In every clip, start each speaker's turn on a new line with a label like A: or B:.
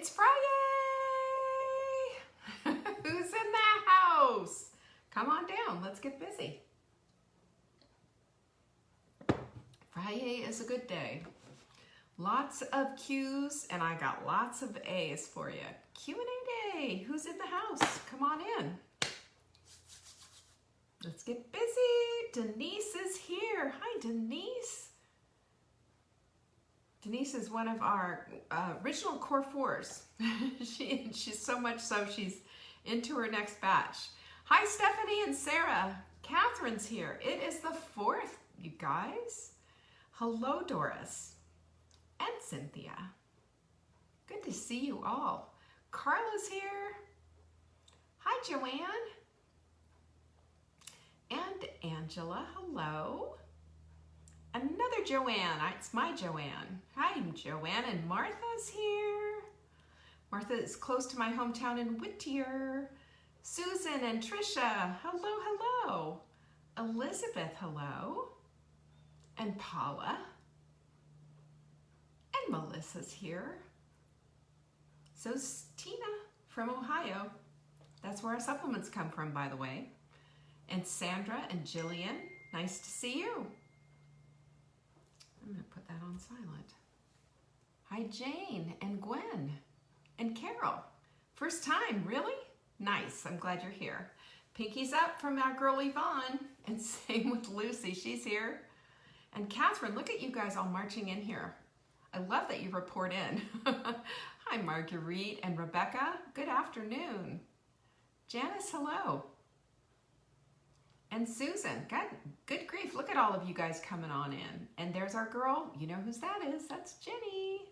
A: It's FriYay! Who's in the house? Come on down, let's get busy. FriYay is a good day. Lots of Q's and I got lots of A's for you. Q&A day, who's in the house? Come on in. Let's get busy. Denise is here. Hi, Denise. Denise is one of our original core fours. She's so much so she's into her next batch. Hi, Stephanie and Sarah. Catherine's here. It is the 4th, you guys. Hello, Doris and Cynthia. Good to see you all. Carla's here. Hi, Joanne. And Angela, hello. Another Joanne, it's my Joanne. Hi, I'm Joanne, and Martha's here. Martha is close to my hometown in Whittier. Susan and Trisha, hello, hello. Elizabeth, hello. And Paula. And Melissa's here. So's Tina from Ohio. That's where our supplements come from, by the way. And Sandra and Jillian, nice to see you. I'm going to put that on silent. Hi, Jane and Gwen and Carol. First time, really? Nice, I'm glad you're here. Pinky's up from our girl Yvonne, and same with Lucy, she's here. And Catherine, look at you guys all marching in here. I love that you report in. Hi, Marguerite and Rebecca, good afternoon. Janice, hello. And Susan, good grief, look at all of you guys coming on in. And there's our girl, you know whose that is, that's Jenny.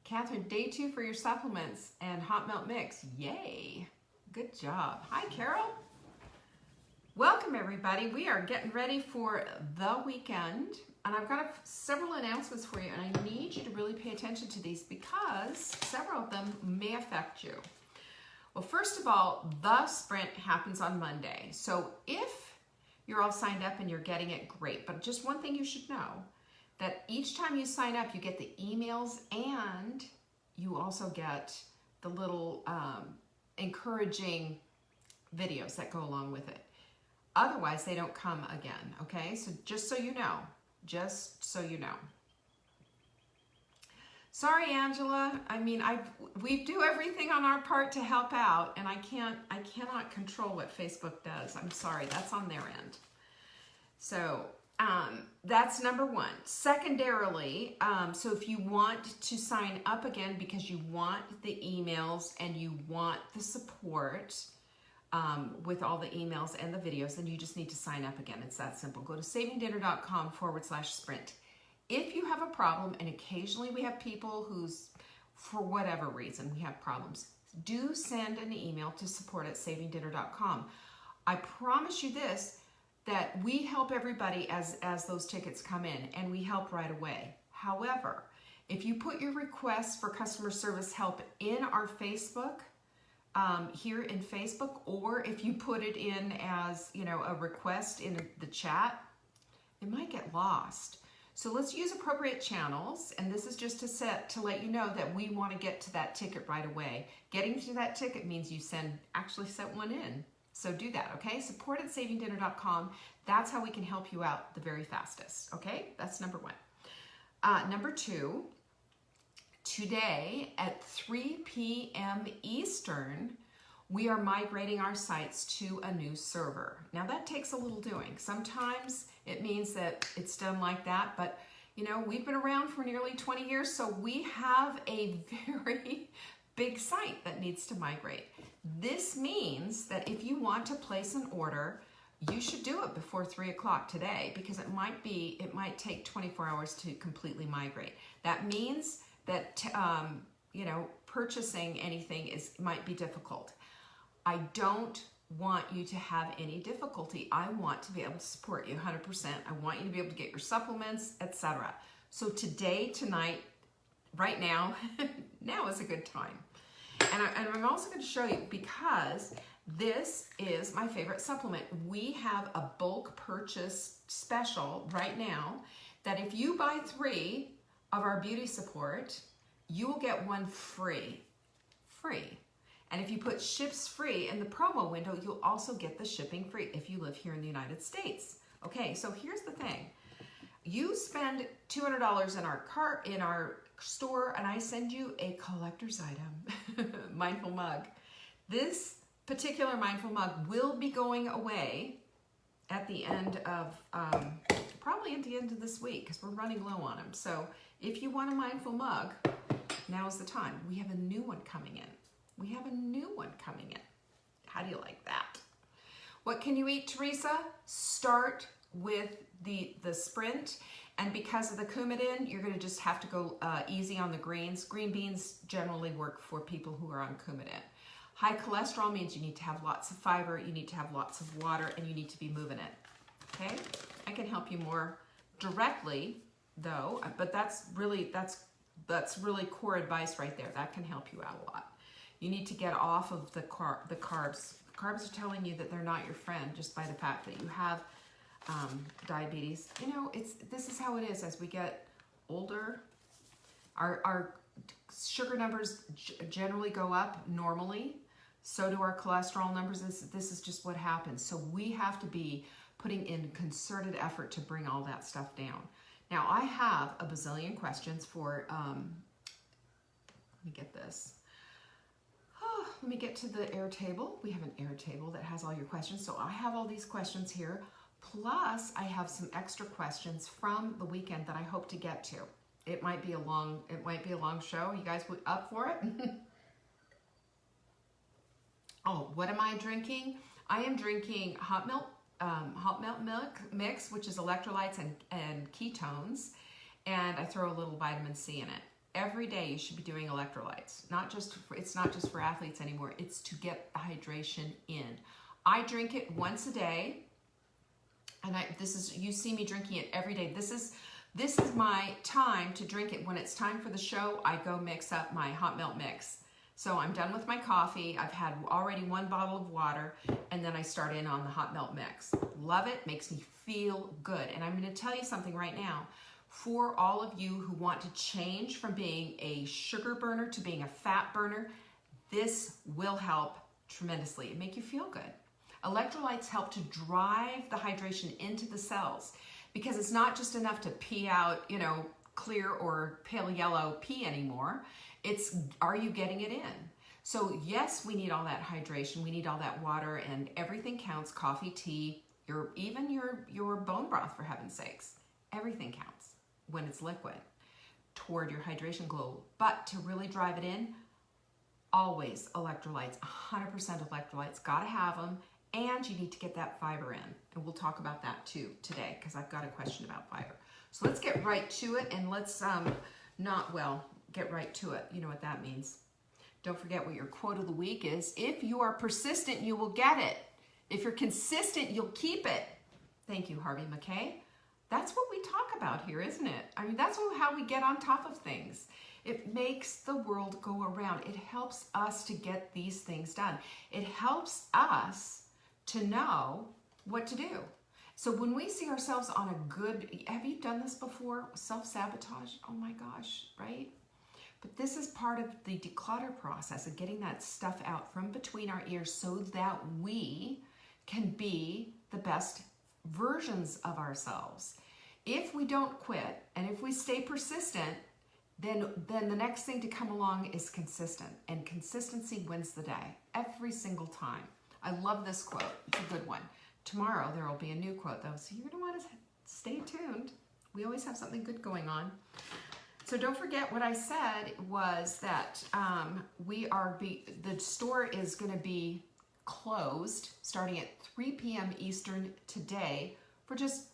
A: Catherine, day 2 for your supplements and hot melt mix, yay. Good job. Hi, Carol. Welcome, everybody. We are getting ready for the weekend. And I've got several announcements for you, and I need you to really pay attention to these because several of them may affect you. Well, first of all, the sprint happens on Monday. So if you're all signed up and you're getting it, great. But just one thing you should know, that each time you sign up, you get the emails and you also get the little encouraging videos that go along with it. Otherwise, they don't come again, okay? So just so you know, Sorry, Angela. I mean, we do everything on our part to help out, and I cannot control what Facebook does. I'm sorry, that's on their end. So that's number one. Secondarily, so if you want to sign up again because you want the emails and you want the support with all the emails and the videos, then you just need to sign up again. It's that simple. Go to savingdinner.com/sprint. If you have a problem, and occasionally we have people who's, for whatever reason, we have problems, do send an email to support@savingdinner.com. I promise you this, that we help everybody as those tickets come in, and we help right away. However, if you put your requests for customer service help in our Facebook, here in Facebook, or if you put it in as, you know, a request in the chat, it might get lost. So let's use appropriate channels, and this is just to let you know that we want to get to that ticket right away. Getting to that ticket means you actually sent one in. So do that, okay? Support@savingdinner.com. That's how we can help you out the very fastest, okay? That's number one. Number two, today at 3 p.m. Eastern, we are migrating our sites to a new server. Now that takes a little doing. Sometimes it means that it's done like that, but you know, we've been around for nearly 20 years, so we have a very big site that needs to migrate. This means that if you want to place an order, you should do it before 3 o'clock today, because it might take 24 hours to completely migrate. That means that you know, purchasing anything might be difficult. I don't want you to have any difficulty. I want to be able to support you 100%. I want you to be able to get your supplements, etc. So today, tonight, right now, now is a good time. And I'm also going to show you, because this is my favorite supplement. We have a bulk purchase special right now that if you buy 3 of our beauty support, you will get one free. And if you put ships free in the promo window, you'll also get the shipping free if you live here in the United States. Okay, so here's the thing. You spend $200 in our store, and I send you a collector's item, Mindful Mug. This particular Mindful Mug will be going away at the end of, probably at the end of this week, because we're running low on them. So if you want a Mindful Mug, now's the time. We have a new one coming in. How do you like that? What can you eat, Teresa? Start with the sprint. And because of the Coumadin, you're going to just have to go easy on the greens. Green beans generally work for people who are on Coumadin. High cholesterol means you need to have lots of fiber, you need to have lots of water, and you need to be moving it. Okay? I can help you more directly, though, but that's really core advice right there. That can help you out a lot. You need to get off of the carbs. Carbs are telling you that they're not your friend just by the fact that you have diabetes. You know, this is how it is as we get older. Our sugar numbers generally go up normally. So do our cholesterol numbers. This is just what happens. So we have to be putting in concerted effort to bring all that stuff down. Now, I have a bazillion questions for, let me get this. Let me get to the Airtable. We have an Airtable that has all your questions. So I have all these questions here. Plus, I have some extra questions from the weekend that I hope to get to. It might be a long show. You guys up for it? Oh, what am I drinking? I am drinking hot milk milk mix, which is electrolytes and ketones, and I throw a little vitamin C in it. Every day you should be doing electrolytes. It's not just for athletes anymore. It's to get the hydration in. I drink it once a day, and you see me drinking it every day. This is my time to drink it. When it's time for the show, I go mix up my hot milk mix. So I'm done with my coffee. I've had already one bottle of water, and then I start in on the hot milk mix. Love it, makes me feel good. And I'm gonna tell you something right now. For all of you who want to change from being a sugar burner to being a fat burner, this will help tremendously. It make you feel good. Electrolytes help to drive the hydration into the cells, because it's not just enough to pee out, clear or pale yellow pee anymore. It's, are you getting it in? So yes, we need all that hydration. We need all that water, and everything counts. Coffee, tea, even your bone broth, for heaven's sakes. Everything counts when it's liquid toward your hydration goal. But to really drive it in, always electrolytes, 100% electrolytes, gotta have them, and you need to get that fiber in. And we'll talk about that too today, because I've got a question about fiber. So let's get right to it, and let's get right to it. You know what that means. Don't forget what your quote of the week is. If you are persistent, you will get it. If you're consistent, you'll keep it. Thank you, Harvey McKay. That's what we talk about here, isn't it? I mean, that's how we get on top of things. It makes the world go around. It helps us to get these things done. It helps us to know what to do. So when we see ourselves on a good, have you done this before? Self-sabotage? Oh my gosh, right? But this is part of the declutter process of getting that stuff out from between our ears so that we can be the best versions of ourselves. If we don't quit and if we stay persistent, then the next thing to come along is consistent, and consistency wins the day every single time. I love this quote. It's a good one. Tomorrow there will be a new quote though, so you're going to want to stay tuned. We always have something good going on. So don't forget what I said was that the store is going to be closed starting at 3 p.m. Eastern today for just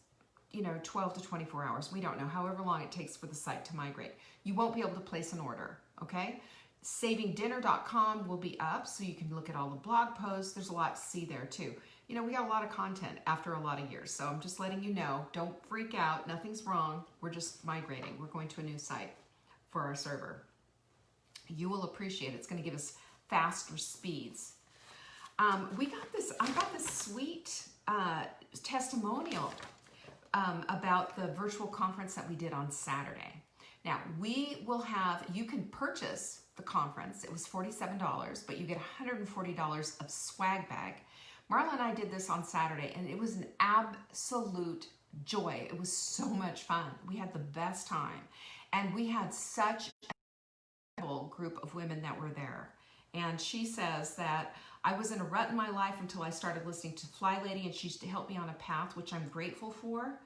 A: 12 to 24 hours. We don't know, however long it takes for the site to migrate. You won't be able to place an order, okay? Savingdinner.com will be up, so you can look at all the blog posts. There's a lot to see there too. We got a lot of content after a lot of years, so I'm just letting you know. Don't freak out. Nothing's wrong. We're just migrating. We're going to a new site for our server. You will appreciate it. It's going to give us faster speeds. I got this sweet testimonial about the virtual conference that we did on Saturday. Now, you can purchase the conference. It was $47, but you get $140 of swag bag. Marla and I did this on Saturday, and it was an absolute joy. It was so much fun. We had the best time, and we had such a group of women that were there. And she says that I was in a rut in my life until I started listening to FriYay, and she's helped me on a path, which I'm grateful for.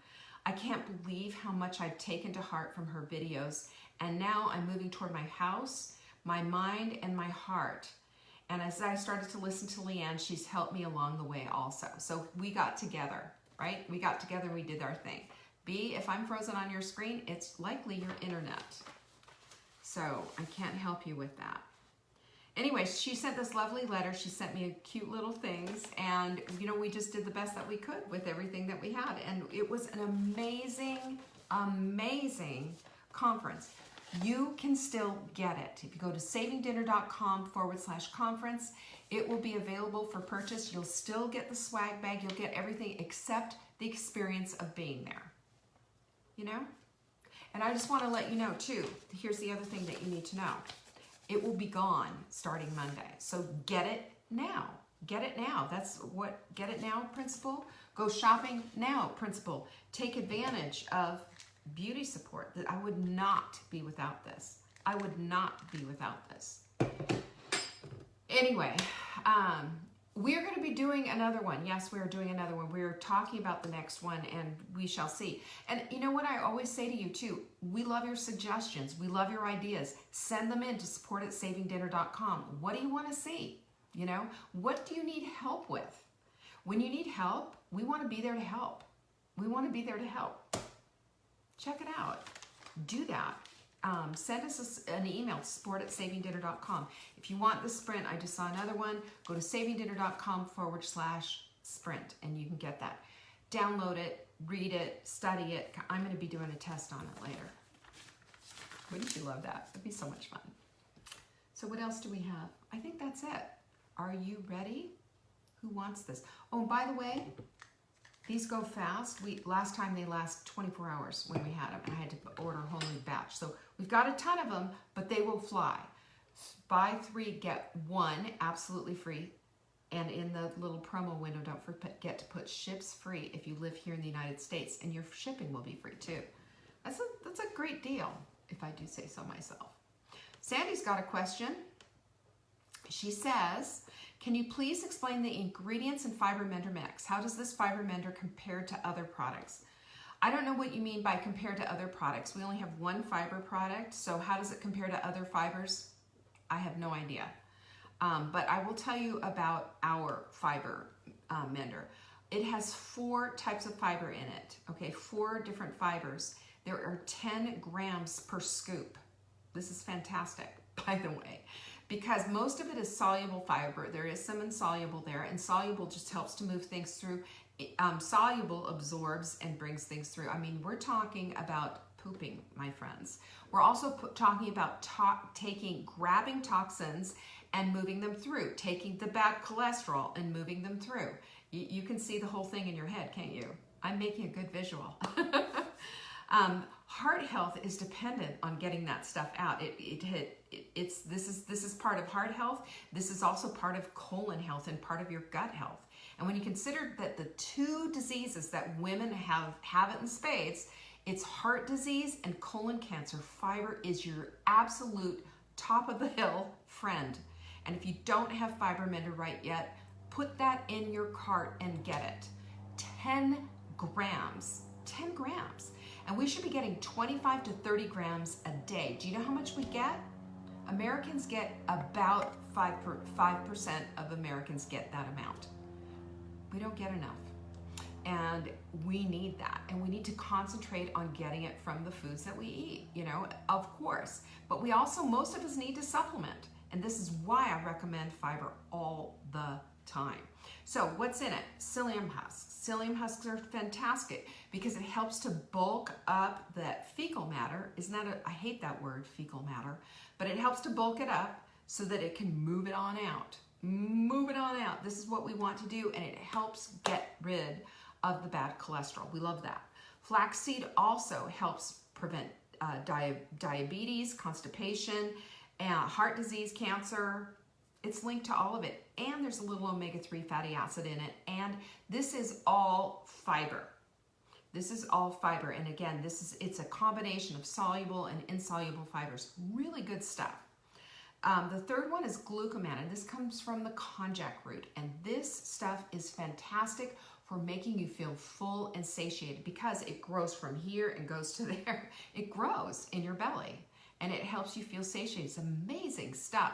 A: I can't believe how much I've taken to heart from her videos, and now I'm moving toward my house, my mind, and my heart. And as I started to listen to Leanne, she's helped me along the way also. So we got together, right? We got together and we did our thing. B, if I'm frozen on your screen, it's likely your internet. So I can't help you with that. Anyway, she sent this lovely letter. She sent me cute little things, and we just did the best that we could with everything that we had. And it was an amazing, amazing conference. You can still get it. If you go to savingdinner.com/conference, it will be available for purchase. You'll still get the swag bag. You'll get everything except the experience of being there. And I just want to let you know too, here's the other thing that you need to know. It will be gone starting Monday. So get it now. Get it now. That's what get it now principle. Go shopping now principle. Take advantage of beauty support. That I would not be without this. I would not be without this. Anyway, we're going to be doing another one. Yes, we're doing another one. We're talking about the next one, and we shall see. And you know what I always say to you too? We love your suggestions. We love your ideas. Send them in to support@savingdinner.com. What do you want to see? What do you need help with? When you need help, we want to be there to help. We want to be there to help. Check it out. Do that. Send us an email to support@savingdinner.com. If you want the sprint, I just saw another one. Go to savingdinner.com/sprint and you can get that. Download it, read it, study it. I'm going to be doing a test on it later. Wouldn't you love that? It'd be so much fun. So what else do we have? I think that's it. Are you ready? Who wants this? Oh, and by the way, these go fast. Last time they last 24 hours when we had them, and I had to order a whole new batch. So we've got a ton of them, but they will fly. Buy 3, get 1 absolutely free. And in the little promo window, don't forget to put ships free if you live here in the United States, and your shipping will be free too. That's a great deal, if I do say so myself. Sandy's got a question. She says, can you please explain the ingredients in Fiber Mender Mix? How does this Fiber Mender compare to other products? I don't know what you mean by compared to other products. We only have one fiber product, so how does it compare to other fibers? I have no idea. But I will tell you about our Fiber Mender. It has 4 types of fiber in it, okay, 4 different fibers. There are 10 grams per scoop. This is fantastic, by the way, because most of it is soluble fiber. There is some insoluble there, and soluble just helps to move things through. Soluble absorbs and brings things through. I mean, we're talking about pooping, my friends. We're also talking about grabbing toxins and moving them through, taking the bad cholesterol and moving them through. You can see the whole thing in your head, can't you? I'm making a good visual. Heart health is dependent on getting that stuff out. This is part of heart health. This is also part of colon health and part of your gut health. And when you consider that the 2 diseases that women have it in spades, it's heart disease and colon cancer. Fiber is your absolute top of the hill friend. And if you don't have Fiber Mender right yet, put that in your cart and get it. 10 grams. 10 grams. And we should be getting 25 to 30 grams a day. Do you know how much we get? Americans get about 5% of Americans get that amount. We don't get enough. And we need that. And we need to concentrate on getting it from the foods that we eat, of course. But we also, most of us need to supplement. And this is why I recommend fiber all the time. So what's in it? Psyllium husks. Psyllium husks are fantastic because it helps to bulk up that fecal matter. I hate that word, fecal matter, but it helps to bulk it up so that it can move it on out. Move it on out. This is what we want to do, and it helps get rid of the bad cholesterol. We love that. Flaxseed also helps prevent diabetes, constipation, heart disease, cancer. It's linked to all of it. And there's a little omega-3 fatty acid in it. And this is all fiber. This is all fiber. And again, it's a combination of soluble and insoluble fibers. Really good stuff. The third one is glucomannan, and this comes from the konjac root. And this stuff is fantastic for making you feel full and satiated because it grows from here and goes to there. It grows in your belly and it helps you feel satiated. It's amazing stuff.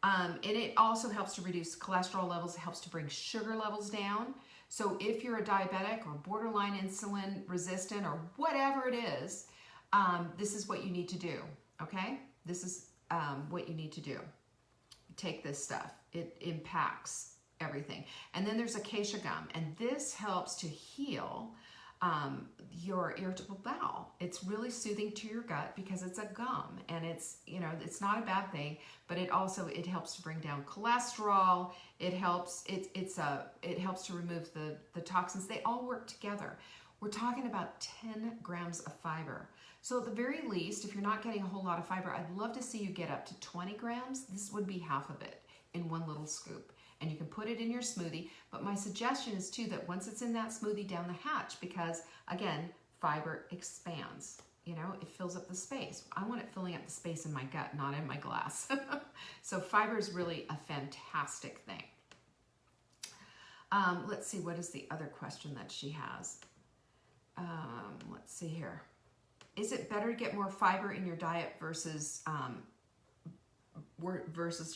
A: And it also helps to reduce cholesterol levels. It helps to bring sugar levels down. So if you're a diabetic or borderline insulin resistant or whatever it is, this is what you need to do, okay? This is what you need to do. Take this stuff. It impacts everything. And then there's acacia gum, and this helps to heal your irritable bowel. It's really soothing to your gut because it's a gum, and it's, you know, it's not a bad thing, but it helps to bring down cholesterol. It helps to remove the toxins. They all work together. We're talking about 10 grams of fiber. So at the very least, if you're not getting a whole lot of fiber, I'd love to see you get up to 20 grams. This would be half of it in one little scoop. And you can put it in your smoothie. But my suggestion is too that once it's in that smoothie, down the hatch, because again, fiber expands. You know, it fills up the space. I want it filling up the space in my gut, not in my glass. So fiber is really a fantastic thing. Let's see, what is the other question that she has? Let's see here. Is it better to get more fiber in your diet versus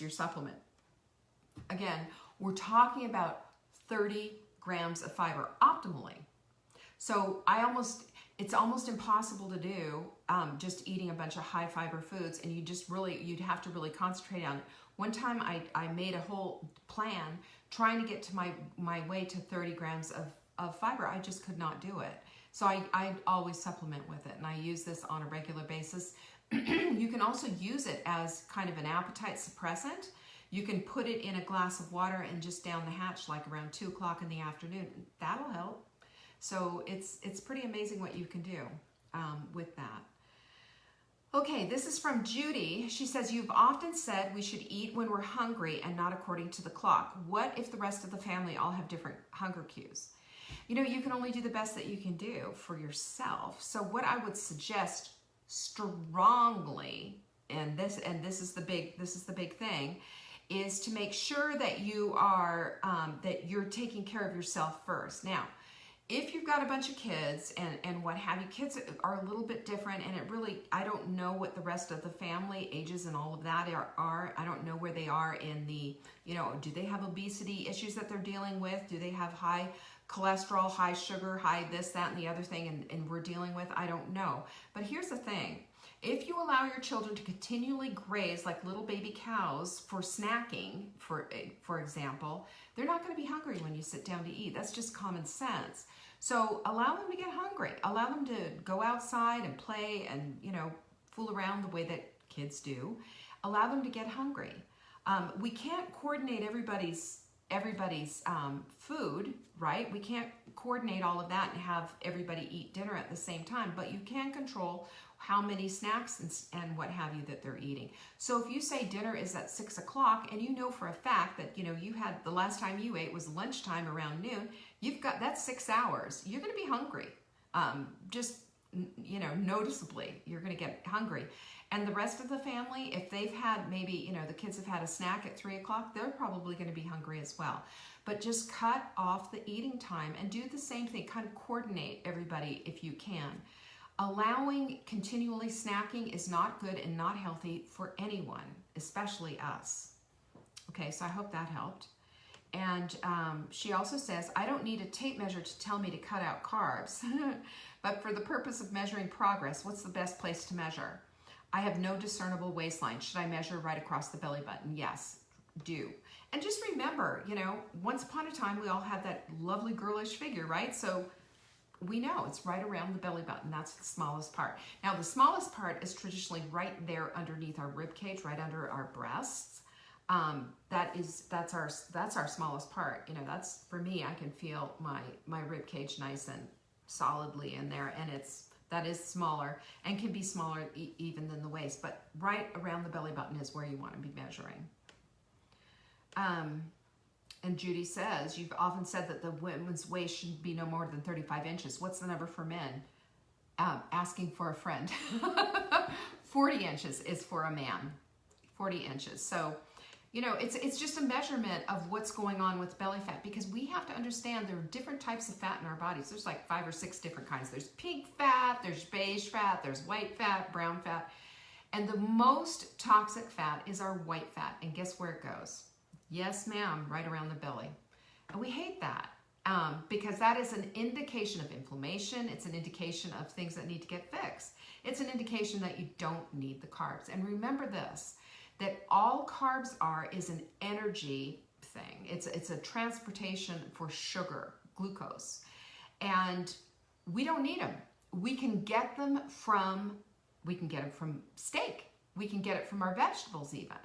A: your supplement? Again, we're talking about 30 grams of fiber optimally. So it's almost impossible to do just eating a bunch of high fiber foods, and you'd have to really concentrate on it. One time I made a whole plan trying to get to my way to 30 grams of fiber. I just could not do it. So I always supplement with it, and I use this on a regular basis. You can also use it as kind of an appetite suppressant. You can put it in a glass of water and just down the hatch like around 2 o'clock in the afternoon. That'll help. So it's pretty amazing what you can do with that. Okay, this is from Judy. She says, you've often said we should eat when we're hungry and not according to the clock. What if the rest of the family all have different hunger cues? You know, you can only do the best that you can do for yourself. So what I would suggest strongly, and this is the big thing, is to make sure that you are that you're taking care of yourself first. Now, if you've got a bunch of kids and what have you, kids are a little bit different, and I don't know what the rest of the family ages and all of that are. I don't know where they are in the, you know, do they have obesity issues that they're dealing with? Do they have high cholesterol, high sugar, high this, that, and the other thing, and we're dealing with? I don't know. But here's the thing. If you allow your children to continually graze like little baby cows for snacking, for example, they're not going to be hungry when you sit down to eat. That's just common sense. So allow them to get hungry. Allow them to go outside and play and, you know, fool around the way that kids do. Allow them to get hungry. We can't coordinate everybody's food, right? We can't coordinate all of that and have everybody eat dinner at the same time, but you can control how many snacks and what have you that they're eating. So if you say dinner is at 6 o'clock and you know for a fact that, you know, you had the last time you ate was lunchtime around noon, that's 6 hours. You're going to be hungry. Just, you know, noticeably, you're going to get hungry. And the rest of the family, if they've had maybe, you know, the kids have had a snack at 3 o'clock, they're probably going to be hungry as well. But just cut off the eating time and do the same thing. Kind of coordinate everybody if you can. Allowing continually snacking is not good and not healthy for anyone, especially us. Okay, so I hope that helped. And she also says, I don't need a tape measure to tell me to cut out carbs, but for the purpose of measuring progress, what's the best place to measure? I have no discernible waistline. Should I measure right across the belly button? Yes, do. And just remember, you know, once upon a time, we all had that lovely girlish figure, right? So we know it's right around the belly button. That's the smallest part. Now, the smallest part is traditionally right there underneath our rib cage, right under our breasts. That's our smallest part. You know, that's, for me, I can feel my rib cage nice and solidly in there, and it's That is smaller and can be smaller even than the waist, but right around the belly button is where you want to be measuring. And Judy says, you've often said that the women's waist should be no more than 35 inches. What's the number for men? Asking for a friend. 40 inches is for a man. 40 inches. So, you know, it's just a measurement of what's going on with belly fat, because we have to understand there are different types of fat in our bodies. There's like 5 or 6 different kinds. There's pink fat, there's beige fat, there's white fat, brown fat. And the most toxic fat is our white fat. And guess where it goes? Yes, ma'am, right around the belly. And we hate that because that is an indication of inflammation. It's an indication of things that need to get fixed. It's an indication that you don't need the carbs. And remember this, that all carbs is an energy thing. It's a transportation for sugar, glucose. And we don't need them. We can get them from steak. We can get it from our vegetables even.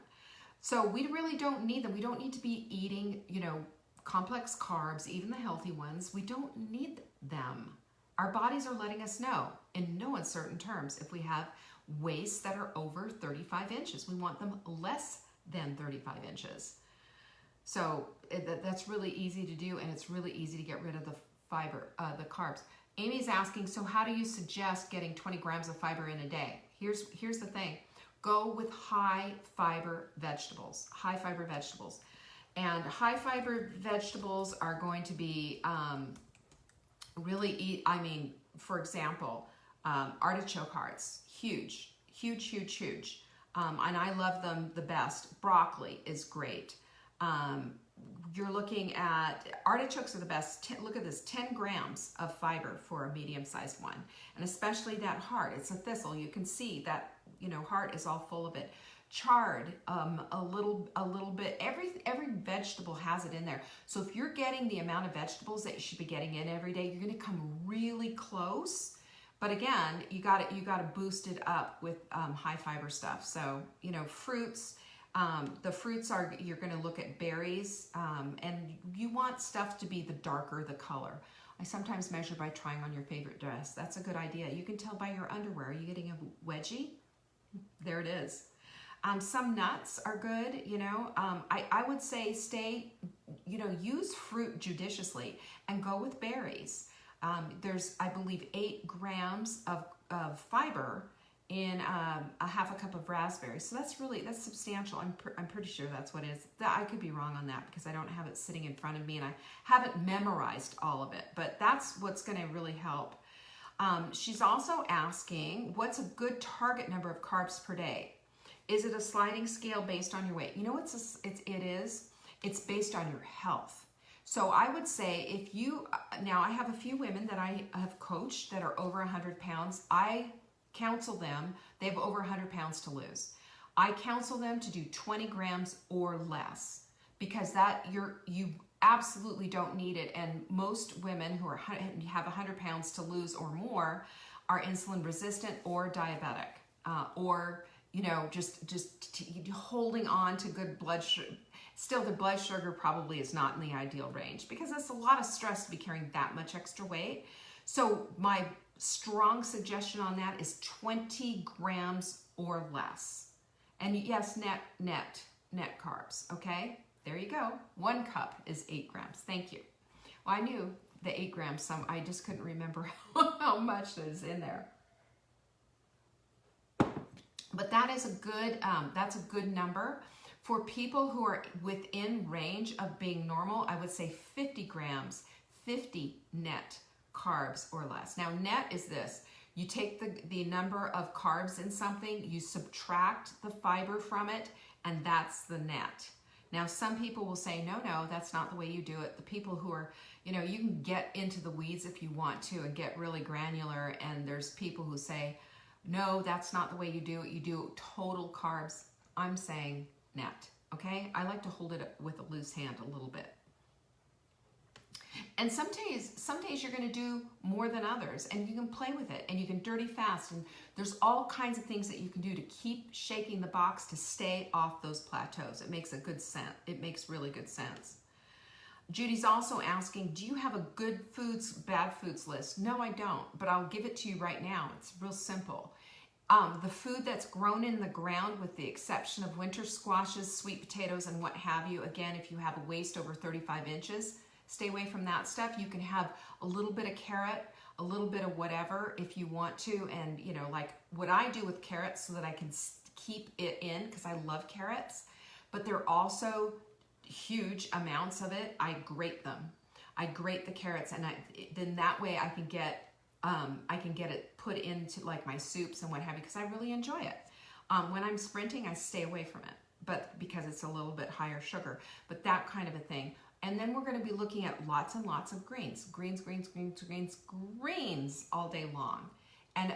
A: So we really don't need them. We don't need to be eating, you know, complex carbs, even the healthy ones. We don't need them. Our bodies are letting us know in no uncertain terms if we have waists that are over 35 inches. We want them less than 35 inches. So that's really easy to do, and it's really easy to get rid of the fiber, the carbs. Amy's asking, so how do you suggest getting 20 grams of fiber in a day? Here's the thing. Go with high fiber vegetables, And high fiber vegetables are going to be for example, artichoke hearts, huge. And I love them the best. Broccoli is great. You're looking at, artichokes are the best. Look at this, 10 grams of fiber for a medium-sized one. And especially that heart, it's a thistle. You can see that, you know, heart is all full of it. Chard, a little bit. Every vegetable has it in there. So if you're getting the amount of vegetables that you should be getting in every day, you're going to come really close. But again, you got to boost it up with high fiber stuff. So, you know, fruits. The fruits are, you're going to look at berries, and you want stuff to be the darker the color. I sometimes measure by trying on your favorite dress. That's a good idea. You can tell by your underwear. Are you getting a wedgie? There it is. Some nuts are good, you know. I would say use fruit judiciously and go with berries. There's, I believe, 8 grams of fiber in a half a cup of raspberries. So that's substantial. I'm pretty sure that's what it is. I could be wrong on that because I don't have it sitting in front of me and I haven't memorized all of it, but that's what's going to really help. She's also asking, what's a good target number of carbs per day? Is it a sliding scale based on your weight? You know what it is? It's based on your health. So I would say if you, now I have a few women that I have coached that are over 100 pounds. I counsel them, they have over 100 pounds to lose. I counsel them to do 20 grams or less because you absolutely don't need it. And most women who have 100 pounds to lose or more are insulin resistant or diabetic, or you know, just holding on to good blood sugar. Still, the blood sugar probably is not in the ideal range because it's a lot of stress to be carrying that much extra weight. So my strong suggestion on that is 20 grams or less. And yes, net carbs, okay? There you go. 1 cup is 8 grams. Thank you. Well, I knew the 8 grams, I just couldn't remember how much is in there. But that is that's a good number. For people who are within range of being normal, I would say 50 grams, 50 net carbs or less. Now, net is this. You take the number of carbs in something, you subtract the fiber from it, and that's the net. Now, some people will say, no, that's not the way you do it. The people who are, you know, you can get into the weeds if you want to and get really granular, and there's people who say, no, that's not the way you do it. You do total carbs. I'm saying net, okay? I like to hold it with a loose hand a little bit. And some days you're going to do more than others, and you can play with it, and you can dirty fast, and there's all kinds of things that you can do to keep shaking the box to stay off those plateaus. It makes a good sense. It makes really good sense. Judy's also asking, do you have a good foods, bad foods list? No, I don't, but I'll give it to you right now. It's real simple. The food that's grown in the ground, with the exception of winter squashes, sweet potatoes, and what have you. Again, if you have a waist over 35 inches, stay away from that stuff. You can have a little bit of carrot, a little bit of whatever if you want to. And, you know, like what I do with carrots so that I can keep it in, because I love carrots, but they're also huge amounts of it. I grate them. I grate the carrots, and then that way I can get it put into like my soups and what have you, because I really enjoy it. When I'm sprinting, I stay away from it, but because it's a little bit higher sugar, but that kind of a thing. And then we're going to be looking at lots and lots of greens all day long, and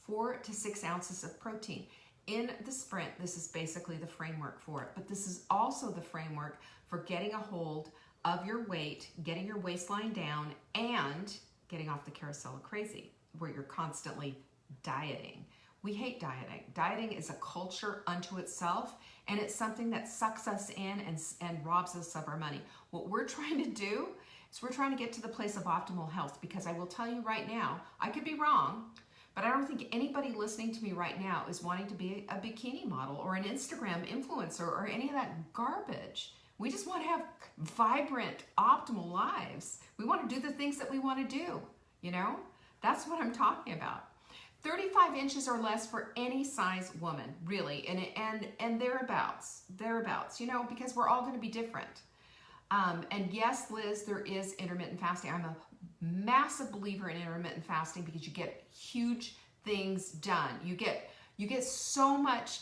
A: 4 to 6 ounces of protein. In the sprint, this is basically the framework for it, but this is also the framework for getting a hold of your weight, getting your waistline down, and getting off the carousel of crazy, where you're constantly dieting. We hate dieting. Dieting is a culture unto itself, and it's something that sucks us in and robs us of our money. What we're trying to do is we're trying to get to the place of optimal health, because I will tell you right now, I could be wrong, but I don't think anybody listening to me right now is wanting to be a bikini model or an Instagram influencer or any of that garbage. We just want to have vibrant, optimal lives. We want to do the things that we want to do, you know? That's what I'm talking about. 35 inches or less for any size woman, really, and thereabouts, you know, because we're all going to be different. And yes, Liz, there is intermittent fasting. I'm a massive believer in intermittent fasting because you get huge things done. You get so much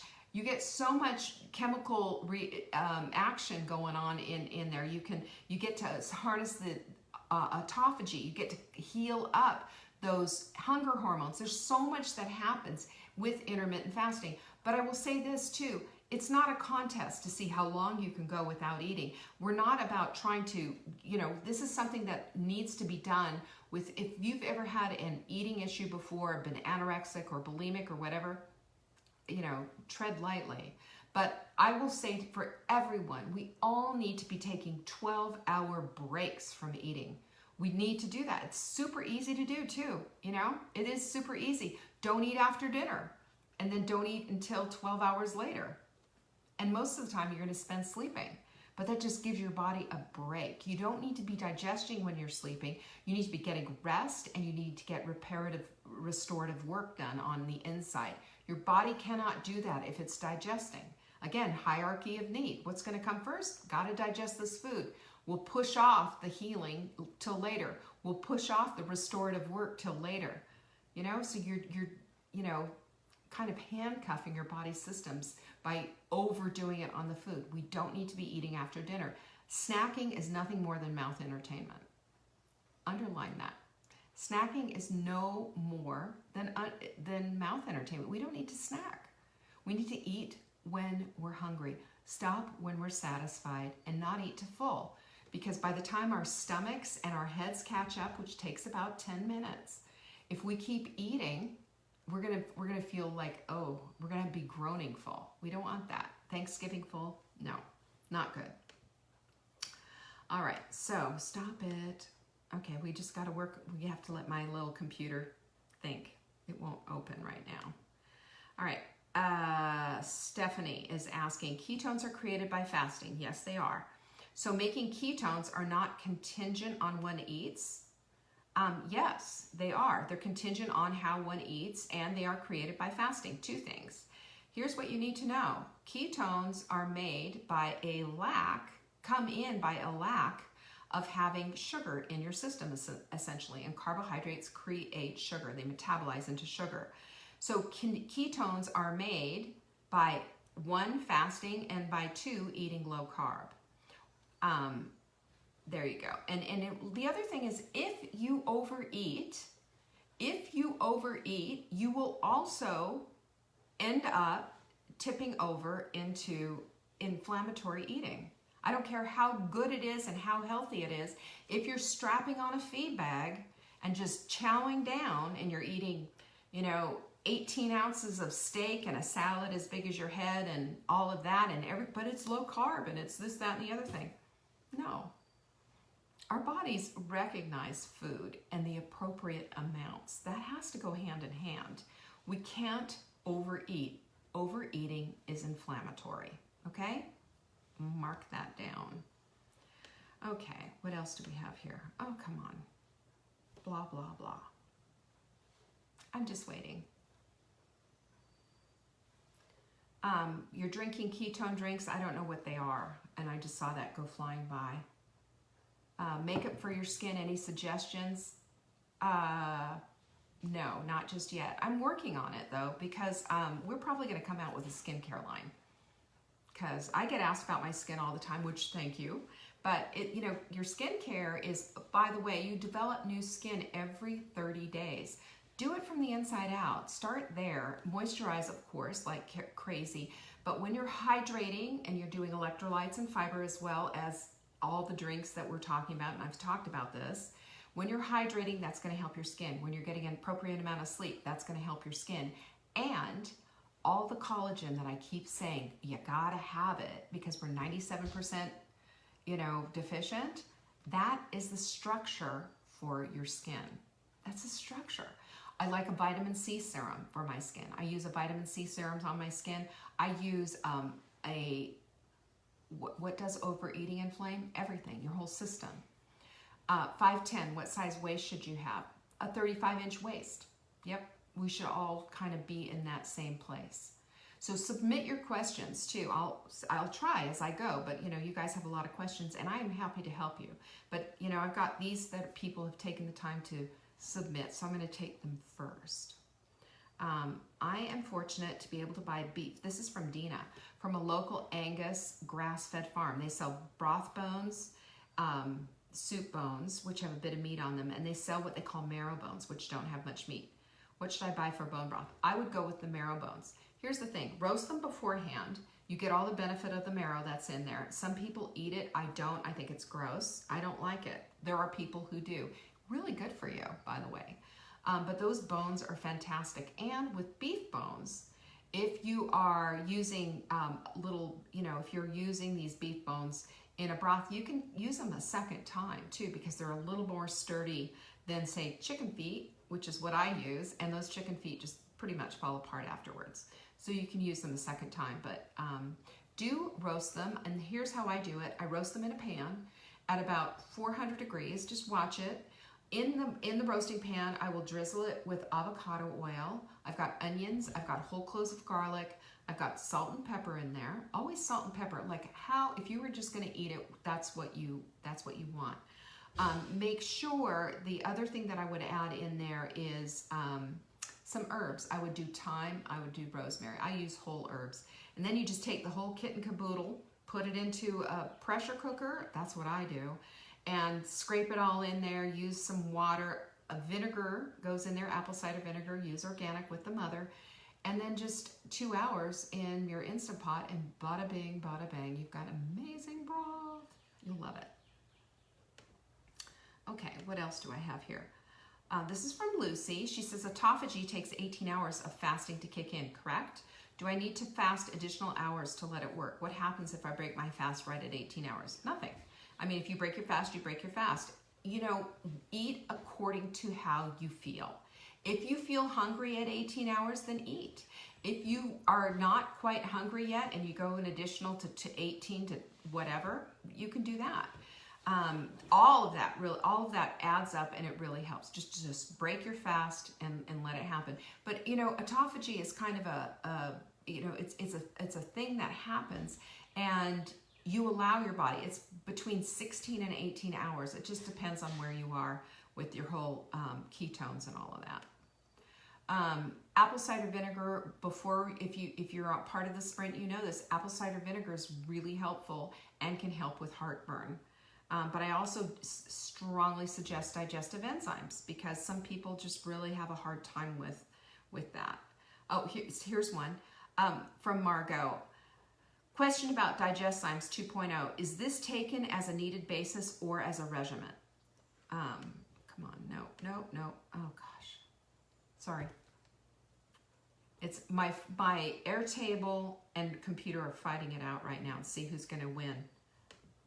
A: chemical action going on in there. You get to harness the autophagy. You get to heal up those hunger hormones. There's so much that happens with intermittent fasting. But I will say this too, it's not a contest to see how long you can go without eating. We're not about trying to, you know, this is something that needs to be done with, if you've ever had an eating issue before, been anorexic or bulimic or whatever, you know, tread lightly. But I will say for everyone, we all need to be taking 12-hour breaks from eating. We need to do that. It's super easy to do too, you know? It is super easy. Don't eat after dinner, and then don't eat until 12 hours later. And most of the time you're going to spend sleeping. But that just gives your body a break. You don't need to be digesting when you're sleeping. You need to be getting rest, and you need to get restorative work done on the inside. Your body cannot do that if it's digesting. Again, hierarchy of need. What's going to come first? Got to digest this food. We'll push off the healing till later. We'll push off the restorative work till later. You know, so you're you know, kind of handcuffing your body's systems by overdoing it on the food. We don't need to be eating after dinner. Snacking is nothing more than mouth entertainment. Underline that. Snacking is no more than mouth entertainment. We don't need to snack. We need to eat when we're hungry. Stop when we're satisfied, and not eat to full. Because by the time our stomachs and our heads catch up, which takes about 10 minutes, if we keep eating, we're gonna feel like, oh, we're gonna be groaning full. We don't want that. Thanksgiving full? No, not good. All right, so stop it. Okay, we just gotta work. We have to let my little computer think. It won't open right now. All right, Stephanie is asking, ketones are created by fasting. Yes, they are. So making ketones are not contingent on one eats. Yes, they are. They're contingent on how one eats, and they are created by fasting. Two things. Here's what you need to know. Ketones are made by a lack, come in by a lack of having sugar in your system, essentially. And carbohydrates create sugar. They metabolize into sugar. So ketones are made by 1, fasting, and by 2, eating low carb. There you go. And the other thing is, if you overeat, you will also end up tipping over into inflammatory eating. I don't care how good it is and how healthy it is. If you're strapping on a feed bag and just chowing down, and you're eating, you know, 18 ounces of steak and a salad as big as your head and all of that, but it's low carb and it's this, that, and the other thing. No. Our bodies recognize food and the appropriate amounts. That has to go hand in hand. We can't overeat. Overeating is inflammatory, okay? Mark that down. Okay, what else do we have here? Oh, come on. Blah, blah, blah. I'm just waiting. You're drinking ketone drinks. I don't know what they are, and I just saw that go flying by. Makeup for your skin, any suggestions? No, not just yet. I'm working on it though, because we're probably going to come out with a skincare line. Because I get asked about my skin all the time, which thank you. But your skincare is, by the way, you develop new skin every 30 days. Do it from the inside out. Start there. Moisturize, of course, like crazy. But when you're hydrating and you're doing electrolytes and fiber as well as all the drinks that we're talking about, and I've talked about this, when you're hydrating, that's going to help your skin. When you're getting an appropriate amount of sleep, that's going to help your skin. And all the collagen that I keep saying, you got to have it because we're 97%, deficient. That is the structure for your skin. That's the structure. I like a vitamin C serum for my skin. I use a vitamin C serum on my skin. I use what does overeating inflame? Everything, your whole system. 5'10", what size waist should you have? A 35-inch waist. Yep, we should all kind of be in that same place. So submit your questions too. I'll try as I go, but you guys have a lot of questions and I am happy to help you. But I've got these that people have taken the time to submit, so I'm going to take them first. I am fortunate to be able to buy beef. This is from Dina, from a local Angus grass-fed farm. They sell broth bones, soup bones, which have a bit of meat on them, and they sell what they call marrow bones, which don't have much meat. What should I buy for bone broth? I would go with the marrow bones. Here's the thing, roast them beforehand. You get all the benefit of the marrow that's in there. Some people eat it, I don't. I think it's gross. I don't like it. There are people who do. Really good for you, by the way. But those bones are fantastic. And with beef bones, if you are using if you're using these beef bones in a broth, you can use them a second time too, because they're a little more sturdy than, say, chicken feet, which is what I use, and those chicken feet just pretty much fall apart afterwards. So you can use them a second time, but do roast them, and here's how I do it. I roast them in a pan at about 400 degrees, just watch it. In the roasting pan, I will drizzle it with avocado oil. I've got onions, I've got whole cloves of garlic, I've got salt and pepper in there. Always salt and pepper. Like if you were just going to eat it, that's what you want. Make sure the other thing that I would add in there is some herbs. I would do thyme, I would do rosemary. I use whole herbs. And then you just take the whole kit and caboodle, put it into a pressure cooker. That's what I do. And scrape it all in there, use some water, a vinegar goes in there, apple cider vinegar, use organic with the mother, and then just 2 hours in your Instant Pot and bada bing, bada bang, you've got amazing broth. You'll love it. Okay, what else do I have here? This is from Lucy. She says autophagy takes 18 hours of fasting to kick in, correct? Do I need to fast additional hours to let it work? What happens if I break my fast right at 18 hours? Nothing. I mean, if you break your fast, you break your fast. Eat according to how you feel. If you feel hungry at 18 hours, then eat. If you are not quite hungry yet and you go an additional to 18 to whatever, you can do that. All of that adds up and it really helps. Just break your fast and let it happen. But autophagy is kind of it's a thing that happens, and you allow your body, it's between 16 and 18 hours. It just depends on where you are with your whole ketones and all of that. Apple cider vinegar, if you're a part of the sprint, this, apple cider vinegar is really helpful and can help with heartburn. But I also strongly suggest digestive enzymes because some people just really have a hard time with that. Oh, here's one from Margot. Question about Digestzymes 2.0. Is this taken as a needed basis or as a regimen? Come on, no. Oh gosh, sorry. It's my Airtable and computer are fighting it out right now. See who's going to win.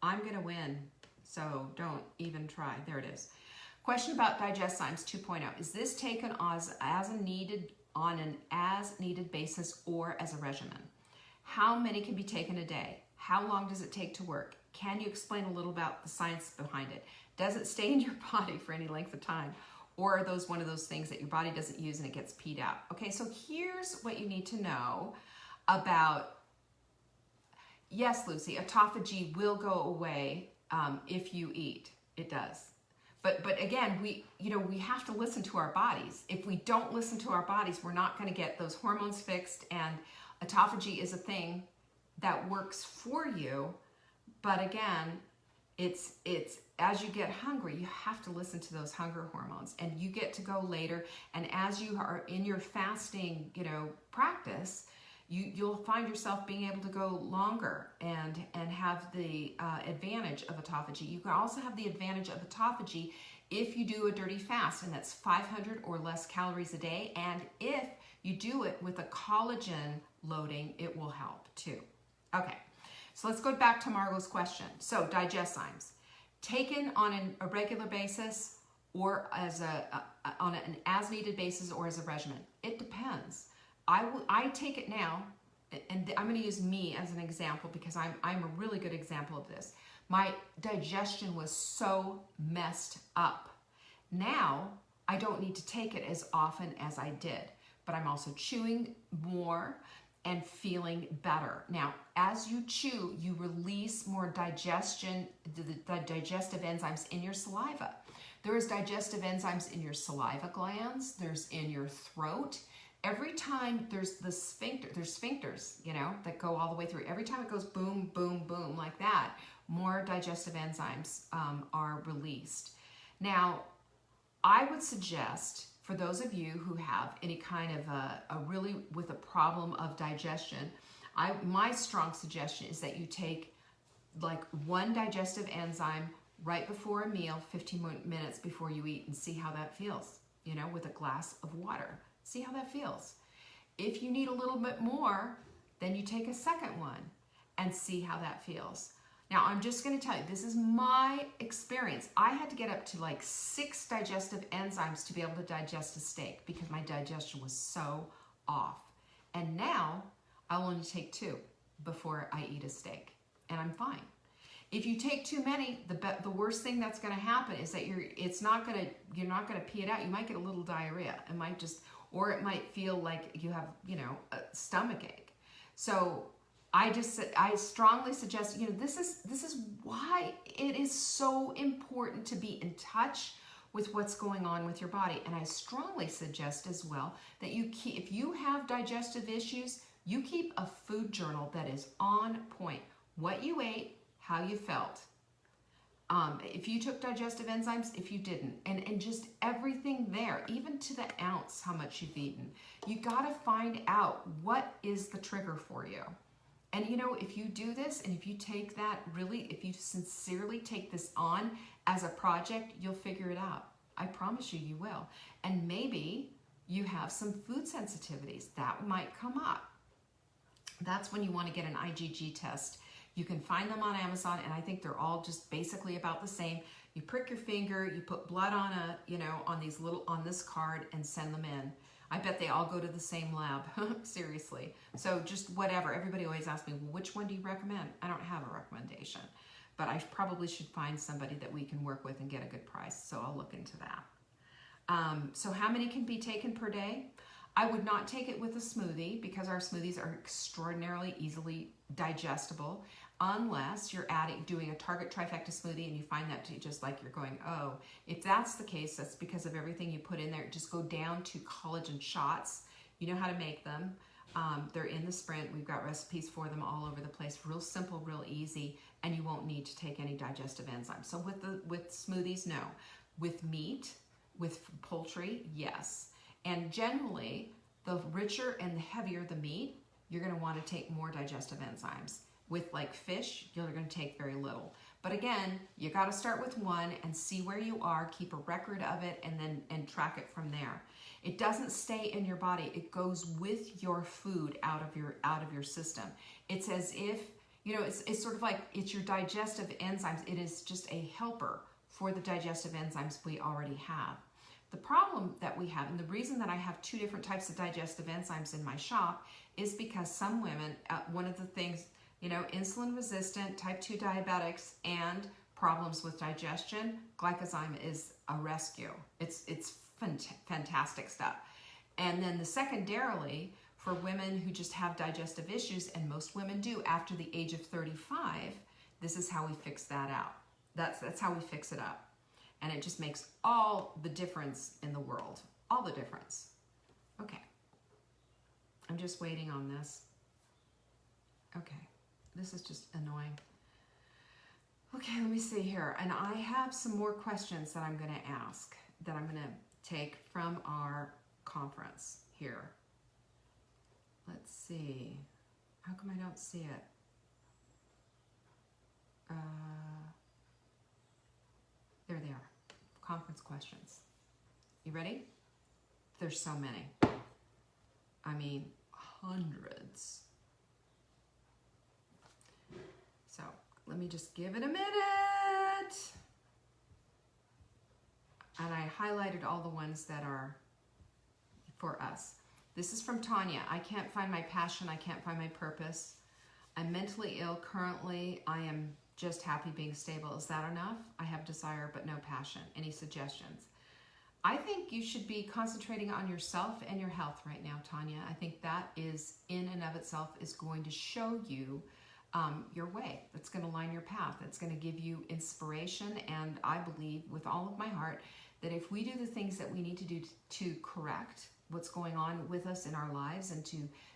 A: I'm going to win. So don't even try. There it is. Question about Digestimes 2.0. Is this taken on an as needed basis or as a regimen? How many can be taken a day? How long does it take to work? Can you explain a little about the science behind it? Does it stay in your body for any length of time? Or are those one of those things that your body doesn't use and it gets peed out? Okay, so here's what you need to know about, yes, Lucy, autophagy will go away if you eat. It does. But again, we have to listen to our bodies. If we don't listen to our bodies, we're not going to get those hormones fixed, and autophagy is a thing that works for you. But again, it's as you get hungry, you have to listen to those hunger hormones, and you get to go later. And as you are in your fasting, practice, you'll find yourself being able to go longer and have the advantage of autophagy. You can also have the advantage of autophagy if you do a dirty fast, and that's 500 or less calories a day. And if you do it with a collagen loading, it will help too. Okay, so let's go back to Margot's question. So Digestimes, taken on a regular basis or on an as-needed basis or as a regimen? It depends. I take it now, and I'm going to use me as an example because I'm a really good example of this. My digestion was so messed up. Now, I don't need to take it as often as I did, but I'm also chewing more and feeling better. Now, as you chew, you release more digestion, the digestive enzymes in your saliva. There is digestive enzymes in your saliva glands, there's in your throat. Every time there's sphincters, that go all the way through. Every time it goes boom, boom, boom like that, more digestive enzymes are released. Now, I would suggest for those of you who have any kind of with a problem of digestion, my strong suggestion is that you take like one digestive enzyme right before a meal, 15 minutes before you eat, and see how that feels, with a glass of water. See how that feels. If you need a little bit more, then you take a second one and see how that feels. Now, I'm just going to tell you, this is my experience. I had to get up to like 6 digestive enzymes to be able to digest a steak because my digestion was so off. And now I'll only take 2 before I eat a steak, and I'm fine. If you take too many, the worst thing that's going to happen is that you're not going to pee it out. You might get a little diarrhea. It might or it might feel like you have, a stomach ache. So I strongly suggest, this is why it is so important to be in touch with what's going on with your body. And I strongly suggest as well that if you have digestive issues, you keep a food journal that is on point. What you ate, how you felt. If you took digestive enzymes, if you didn't, and just everything there, even to the ounce, how much you've eaten. You got to find out what is the trigger for you. And if you do this, and if you take that if you sincerely take this on as a project, you'll figure it out. I promise you will. And maybe you have some food sensitivities that might come up. That's when you want to get an IgG test. You can find them on Amazon, and I think they're all just basically about the same. You prick your finger, you put blood on on this card and send them in. I bet they all go to the same lab, seriously. So just whatever. Everybody always asks me, well, which one do you recommend? I don't have a recommendation, but I probably should find somebody that we can work with and get a good price. So I'll look into that. So how many can be taken per day? I would not take it with a smoothie because our smoothies are extraordinarily easily digestible unless you're doing a Target trifecta smoothie and you find that just like you're going, oh, if that's the case, that's because of everything you put in there. Just go down to collagen shots. You know how to make them. They're in the Sprint. We've got recipes for them all over the place. Real simple, real easy, and you won't need to take any digestive enzymes. So with smoothies, no. With meat, with poultry, yes. And generally, the richer and the heavier the meat, you're going to want to take more digestive enzymes. With like fish, you're going to take very little. But again, you got to start with one and see where you are, keep a record of it, and track it from there. It doesn't stay in your body. It goes with your food out of your system. It's as if You know, it's sort of like it's your digestive enzymes. It is just a helper for the digestive enzymes we already have. The problem that we have, and the reason that I have 2 different types of digestive enzymes in my shop, is because some women, one of the things, you know, insulin resistant, type 2 diabetics, and problems with digestion, glycozyme is a rescue. It's fantastic stuff. And then secondarily, for women who just have digestive issues, and most women do after the age of 35, this is how we fix that out. That's how we fix it up. And it just makes all the difference in the world. All the difference. Okay. I'm just waiting on this. Okay. This is just annoying. Okay, let me see here. And I have some more questions that I'm going to ask, that I'm going to take from our conference here. Let's see. How come I don't see it? There they are. Conference questions. You ready? There's so many. I mean, hundreds. So let me just give it a minute. And I highlighted all the ones that are for us. This is from Tanya. I can't find my passion. I can't find my purpose. I'm mentally ill currently. I am just happy being stable. Is that enough? I have desire but no passion. Any suggestions? I think you should be concentrating on yourself and your health right now, Tanya. I think that is, in and of itself, is going to show you your way. That's going to line your path. It's going to give you inspiration. And I believe with all of my heart that if we do the things that we need to do to correct what's going on with us in our lives, and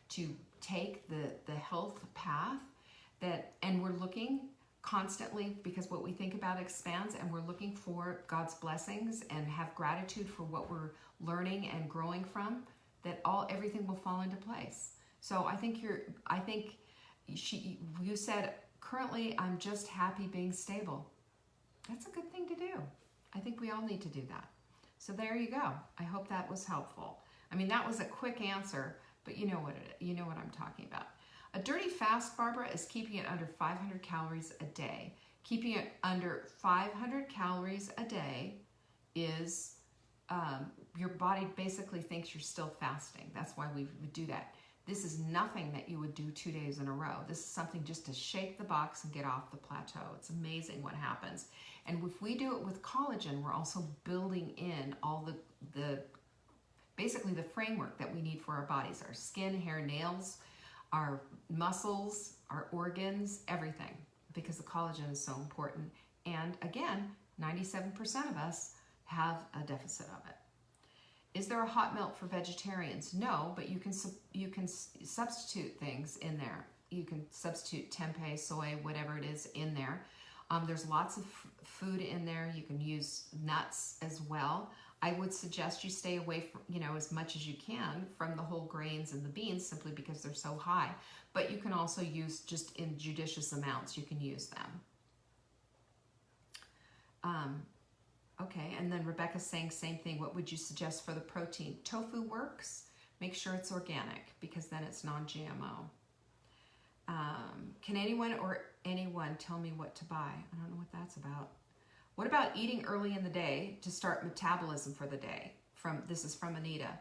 A: to take the health path, and we're looking constantly, because what we think about expands, and we're looking for God's blessings and have gratitude for what we're learning and growing from, that everything will fall into place. So I think you said, currently I'm just happy being stable. That's a good thing to do. I think we all need to do that. So there you go. I hope that was helpful. I mean, that was a quick answer, but you know what I'm talking about. A dirty fast, Barbara, is keeping it under 500 calories a day. Keeping it under 500 calories a day is, your body basically thinks you're still fasting. That's why we would do that. This is nothing that you would do 2 days in a row. This is something just to shake the box and get off the plateau. It's amazing what happens. And if we do it with collagen, we're also building in all basically the framework that we need for our bodies, our skin, hair, nails, our muscles, our organs, everything, because the collagen is so important. And again, 97% of us have a deficit of it. Is there a hot milk for vegetarians? No, but you can substitute things in there. You can substitute tempeh, soy, whatever it is in there. There's lots of food in there. You can use nuts as well. I would suggest you stay away from, as much as you can from the whole grains and the beans, simply because they're so high. But you can also use, just in judicious amounts, you can use them. Okay, and then Rebecca's saying same thing. What would you suggest for the protein? Tofu works. Make sure it's organic, because then it's non-GMO. Can anyone tell me what to buy? I don't know what that's about. What about eating early in the day to start metabolism for the day? This is from Anita.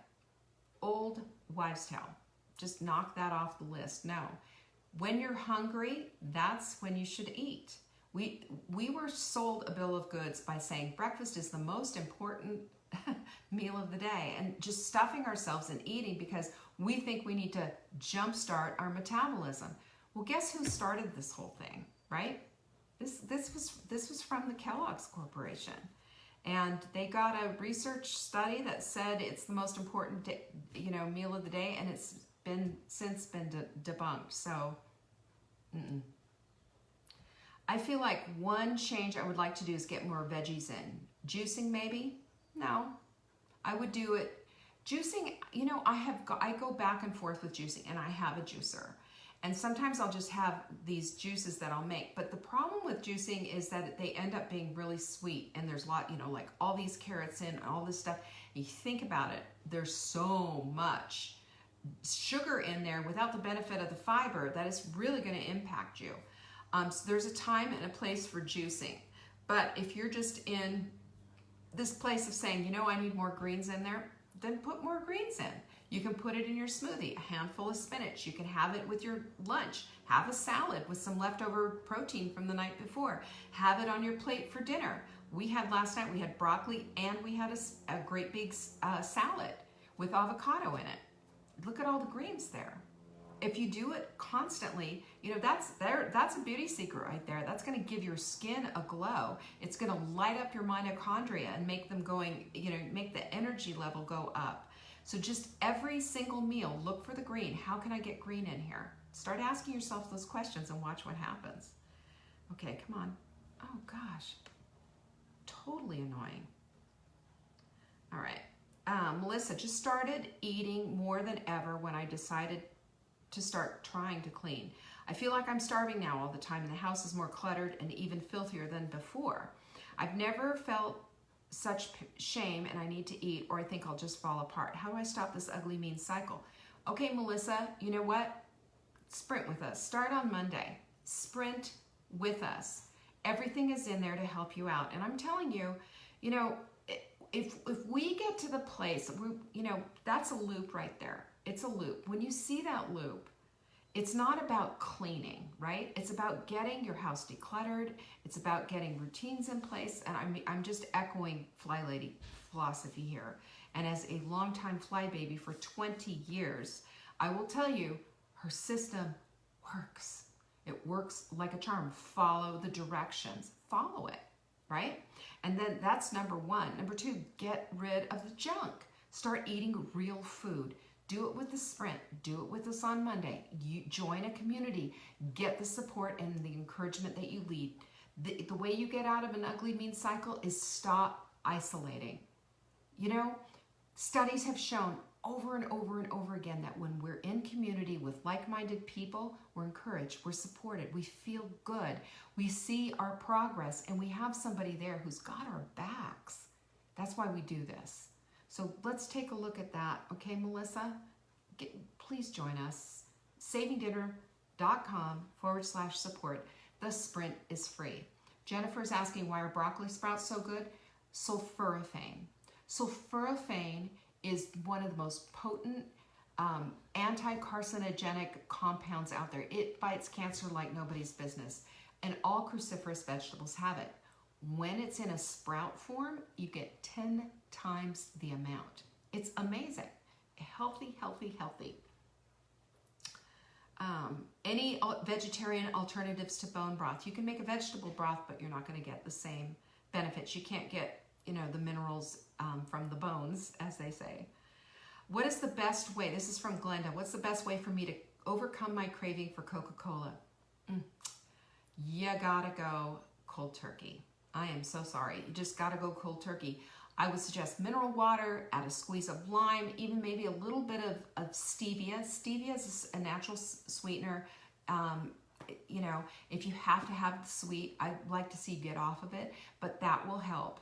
A: Old wives' tale. Just knock that off the list. No. When you're hungry, that's when you should eat. We were sold a bill of goods by saying breakfast is the most important meal of the day, and just stuffing ourselves and eating because we think we need to jumpstart our metabolism. Well, guess who started this whole thing, right? This was from the Kellogg's Corporation, and they got a research study that said it's the most important meal of the day, and it's since been debunked. So, I feel like one change I would like to do is get more veggies in. Juicing, maybe? No, I would do it. Juicing, I go back and forth with juicing, and I have a juicer. And sometimes I'll just have these juices that I'll make. But the problem with juicing is that they end up being really sweet. And there's a lot, like all these carrots in, all this stuff. You think about it, there's so much sugar in there without the benefit of the fiber that is really going to impact you. So there's a time and a place for juicing. But if you're just in this place of saying, you know, I need more greens in there, then put more greens in. You can put it in your smoothie, a handful of spinach. You can have it with your lunch. Have a salad with some leftover protein from the night before. Have it on your plate for dinner. We had last night, we had broccoli and we had a great big salad with avocado in it. Look at all the greens there. If you do it constantly, you know, that's a beauty secret right there. That's going to give your skin a glow. It's going to light up your mitochondria and make them going, you know, make the energy level go up. So just every single meal, look for the green. How can I get green in here? Start asking yourself those questions and watch what happens. Okay, come on. Oh gosh, totally annoying. All right, Melissa just started eating more than ever when I decided to start trying to clean. I feel like I'm starving now all the time and the house is more cluttered and even filthier than before. I've never felt such shame and I need to eat or I think I'll just fall apart. How do I stop this ugly, mean cycle? Okay, Melissa, you know what? Sprint with us. Start on Monday. Sprint with us. Everything is in there to help you out. And I'm telling you, you know, if we get to the place, you know, that's a loop right there. It's a loop. When you see that loop, it's not about cleaning, right? It's about getting your house decluttered. It's about getting routines in place. And I'm just echoing Fly Lady philosophy here. And as a longtime Fly baby for 20 years, I will tell you, her system works. It works like a charm. Follow the directions. Follow it, right? And then that's number one. Number two, get rid of the junk. Start eating real food. Do it with the Sprint. Do it with us on Monday. You join a community. Get the support and the encouragement that you lead. The way you get out of an ugly, mean cycle is stop isolating. You know, studies have shown over and over and over again that when we're in community with like-minded people, we're encouraged, we're supported, we feel good, we see our progress, and we have somebody there who's got our backs. That's why we do this. So let's take a look at that. Okay, Melissa, please join us. savingdinner.com/support. The Sprint is free. Jennifer's asking, why are broccoli sprouts so good? Sulforaphane. Sulforaphane is one of the most potent anti-carcinogenic compounds out there. It fights cancer like nobody's business. And all cruciferous vegetables have it. When it's in a sprout form, you get 10 times the amount. It's amazing. Healthy, healthy, healthy. Any vegetarian alternatives to bone broth? You can make a vegetable broth, but you're not going to get the same benefits. You can't get, you know, the minerals from the bones, as they say. What is the best way? This is from Glenda. What's the best way for me to overcome my craving for Coca-Cola? You gotta go cold turkey. I am so sorry. You just gotta go cold turkey. I would suggest mineral water, add a squeeze of lime, even maybe a little bit of stevia. Stevia is a natural sweetener. You know, if you have to have the sweet, I'd like to see you get off of it, but that will help.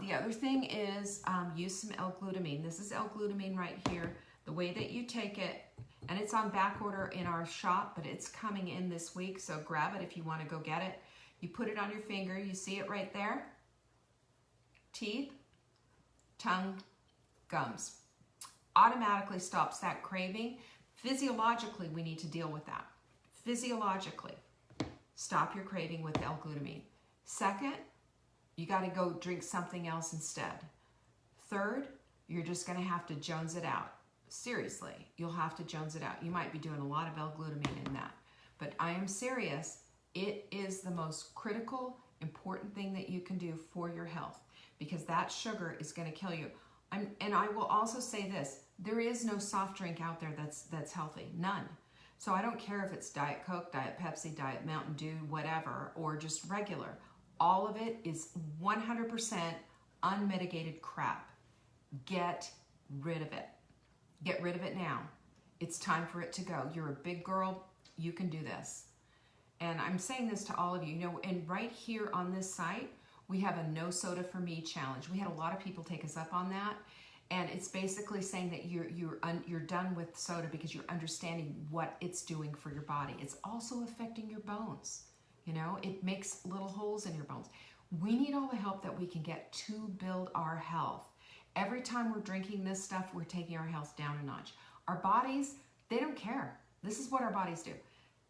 A: The other thing is use some L-glutamine. This is L-glutamine right here. The way that you take it, and it's on back order in our shop, but it's coming in this week, so grab it if you want to go get it. You put it on your finger. You see it right there? Teeth, tongue, gums. Automatically stops that craving. Physiologically, we need to deal with that. Physiologically, stop your craving with L-glutamine. Second, you got to go drink something else instead. Third, you're just going to have to Jones it out. Seriously, you'll have to Jones it out. You might be doing a lot of L-glutamine in that. But I am serious. It is the most critical, important thing that you can do for your health, because that sugar is going to kill you. And I will also say this. There is no soft drink out there that's healthy. None. So I don't care if it's Diet Coke, Diet Pepsi, Diet Mountain Dew, whatever, or just regular. All of it is 100% unmitigated crap. Get rid of it. Get rid of it now. It's time for it to go. You're a big girl. You can do this. And I'm saying this to all of you. You know, and right here on this site, we have a no soda for me challenge. We had a lot of people take us up on that. And it's basically saying that you're done with soda because you're understanding what it's doing for your body. It's also affecting your bones. You know, it makes little holes in your bones. We need all the help that we can get to build our health. Every time we're drinking this stuff, we're taking our health down a notch. Our bodies, they don't care. This is what our bodies do.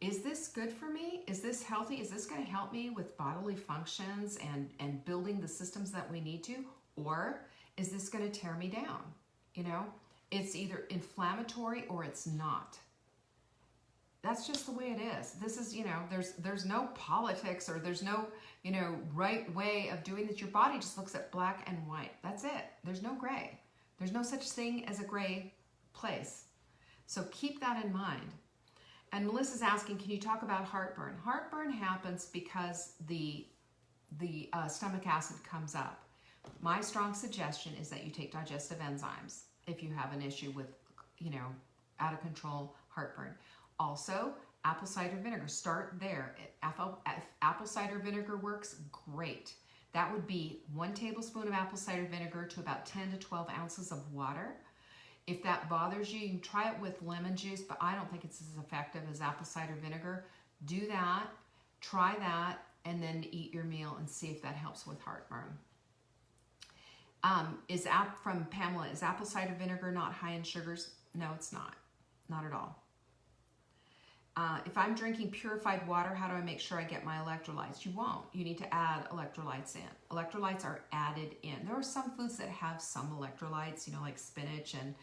A: Is this good for me? Is this healthy? Is this going to help me with bodily functions and building the systems that we need to? Or is this going to tear me down? You know, it's either inflammatory or it's not. That's just the way it is. This is, you know, there's no politics or there's no, you know, right way of doing this. Your body just looks at black and white. That's it. There's no gray. There's no such thing as a gray place. So keep that in mind. And Melissa's asking, can you talk about heartburn? Heartburn happens because the stomach acid comes up. My strong suggestion is that you take digestive enzymes if you have an issue with, you know, out of control heartburn. Also, apple cider vinegar. Start there. If apple cider vinegar works, great. That would be 1 tablespoon of apple cider vinegar to about 10 to 12 ounces of water. If that bothers you, you can try it with lemon juice, but I don't think it's as effective as apple cider vinegar. Do that, try that, and then eat your meal and see if that helps with heartburn. From Pamela, is apple cider vinegar not high in sugars? No, it's not. Not at all. If I'm drinking purified water, how do I make sure I get my electrolytes? You won't. You need to add electrolytes in. Electrolytes are added in. There are some foods that have some electrolytes, you know, like spinach and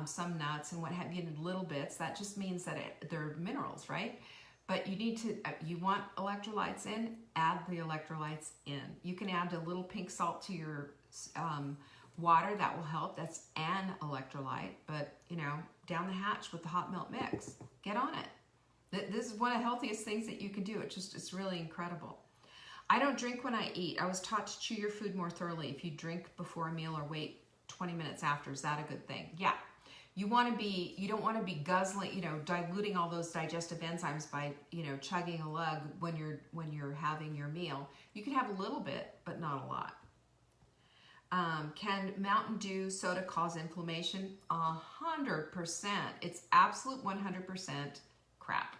A: some nuts and what have you in little bits. That just means that they're minerals, right? But you need to, you want electrolytes in, add the electrolytes in. You can add a little pink salt to your water. That will help. That's an electrolyte. But, you know, down the hatch with the hot milk mix. Get on it. This is one of the healthiest things that you can do. It's really incredible. I don't drink when I eat. I was taught to chew your food more thoroughly. If you drink before a meal or wait 20 minutes after, is that a good thing? Yeah. You don't want to be guzzling, you know, diluting all those digestive enzymes by, you know, chugging a lug when you're having your meal. You can have a little bit, but not a lot. Can Mountain Dew soda cause inflammation? 100%. It's absolute 100% crap.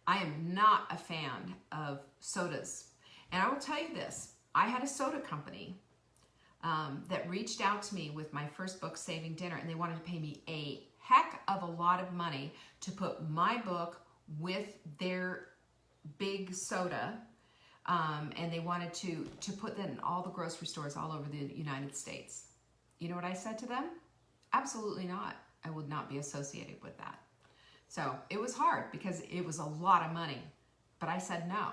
A: I am not a fan of sodas. And I will tell you this, I had a soda company that reached out to me with my first book, Saving Dinner, and they wanted to pay me a heck of a lot of money to put my book with their big soda, and they wanted to put that in all the grocery stores all over the United States. You know what I said to them? Absolutely not. I would not be associated with that. So it was hard because it was a lot of money, but I said no.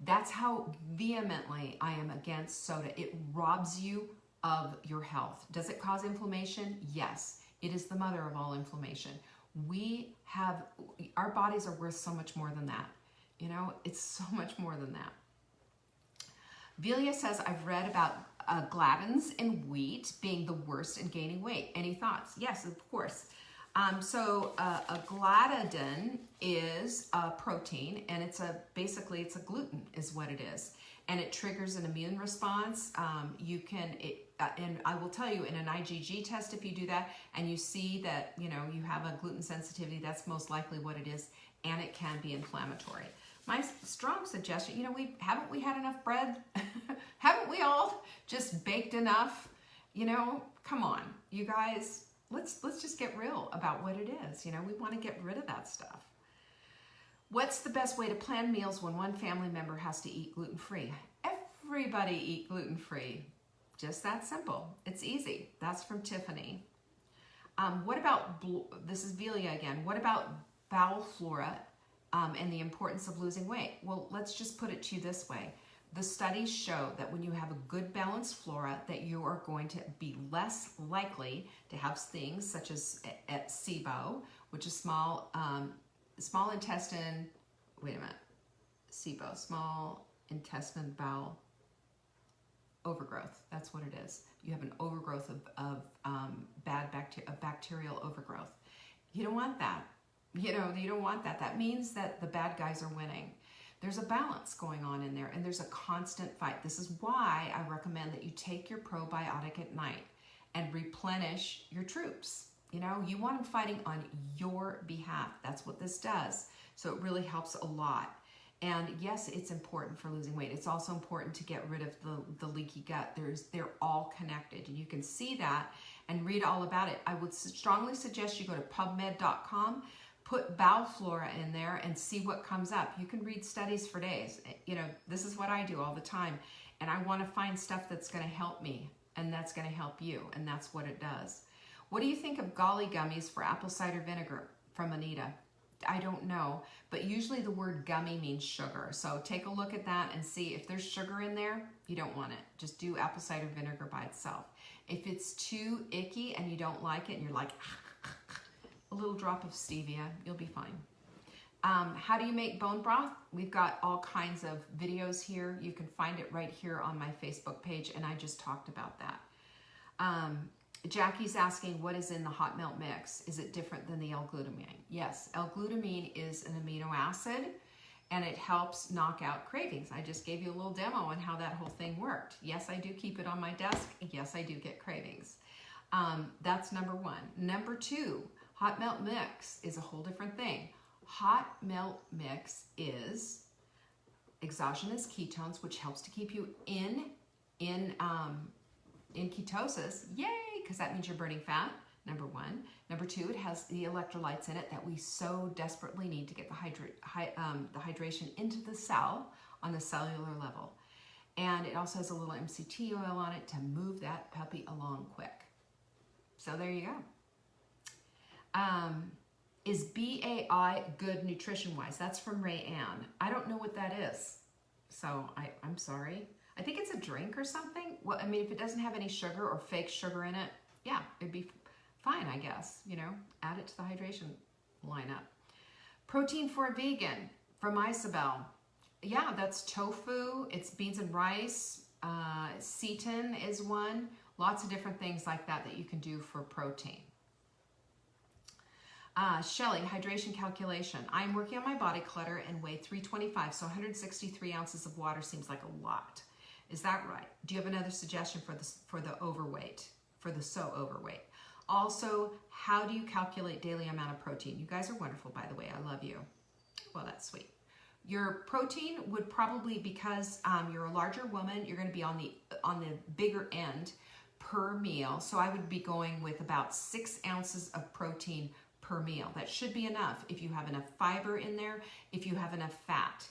A: That's how vehemently I am against soda. It robs you of your health. Does it cause inflammation? Yes. It is the mother of all inflammation. Our bodies are worth so much more than that. You know, it's so much more than that. Velia says, I've read about gladins in wheat being the worst in gaining weight. Any thoughts? Yes, of course. So a gliadin is a protein, and basically it's a gluten is what it is, and it triggers an immune response. And I will tell you, in an IgG test, if you do that and you see that, you know, you have a gluten sensitivity, that's most likely what it is, and it can be inflammatory. My strong suggestion, you know, haven't we had enough bread? Haven't we all just baked enough? You know, come on, you guys. Let's just get real about what it is. You know, we want to get rid of that stuff. What's the best way to plan meals when one family member has to eat gluten-free? Everybody eat gluten-free. Just that simple. It's easy. That's from Tiffany. What about, this is Velia again, what about bowel flora and the importance of losing weight? Well, let's just put it to you this way. The studies show that when you have a good balanced flora, that you are going to be less likely to have things such as SIBO, which is small intestine, SIBO, small intestine bowel overgrowth. That's what it is. You have an overgrowth of bacterial overgrowth. You don't want that. You know, you don't want that. That means that the bad guys are winning. There's a balance going on in there, and there's a constant fight. This is why I recommend that you take your probiotic at night and replenish your troops. You know, you want them fighting on your behalf. That's what this does. So it really helps a lot. And yes, it's important for losing weight. It's also important to get rid of the leaky gut. They're all connected. And you can see that and read all about it. I would strongly suggest you go to PubMed.com, put bowel flora in there and see what comes up. You can read studies for days. You know, this is what I do all the time. And I want to find stuff that's going to help me and that's going to help you. And that's what it does. What do you think of golly gummies for apple cider vinegar from Anita? I don't know, but usually the word gummy means sugar. So take a look at that and see if there's sugar in there, you don't want it. Just do apple cider vinegar by itself. If it's too icky and you don't like it and you're like, a little drop of stevia, you'll be fine. How do you make bone broth? We've got all kinds of videos here. You can find it right here on my Facebook page, and I just talked about that. Jackie's asking, what is in the hot melt mix? Is it different than the L-glutamine? Yes, L-glutamine is an amino acid, and it helps knock out cravings. I just gave you a little demo on how that whole thing worked. Yes, I do keep it on my desk. Yes, I do get cravings. That's number one. Number two, hot melt mix is a whole different thing. Hot melt mix is exogenous ketones, which helps to keep you in ketosis. Yay, because that means you're burning fat, number one. Number two, it has the electrolytes in it that we so desperately need to get the hydration into the cell on the cellular level. And it also has a little MCT oil on it to move that puppy along quick. So there you go. Is BAI good nutrition-wise? That's from Ray Ann. I don't know what that is, so I'm sorry. I think it's a drink or something. Well, I mean, if it doesn't have any sugar or fake sugar in it, yeah, it'd be fine, I guess. You know, add it to the hydration lineup. Protein for a vegan from Isabel. Yeah, that's tofu. It's beans and rice. Seitan is one. Lots of different things like that that you can do for protein. Shelly, hydration calculation. I'm working on my body clutter and weigh 325, so 163 ounces of water seems like a lot. Is that right? Do you have another suggestion for the overweight, for the so overweight? Also, how do you calculate daily amount of protein? You guys are wonderful, by the way. I love you. Well, that's sweet. Your protein would probably, because you're a larger woman, you're going to be on the bigger end per meal. So I would be going with about 6 ounces of protein per meal. That should be enough if you have enough fiber in there, if you have enough fat.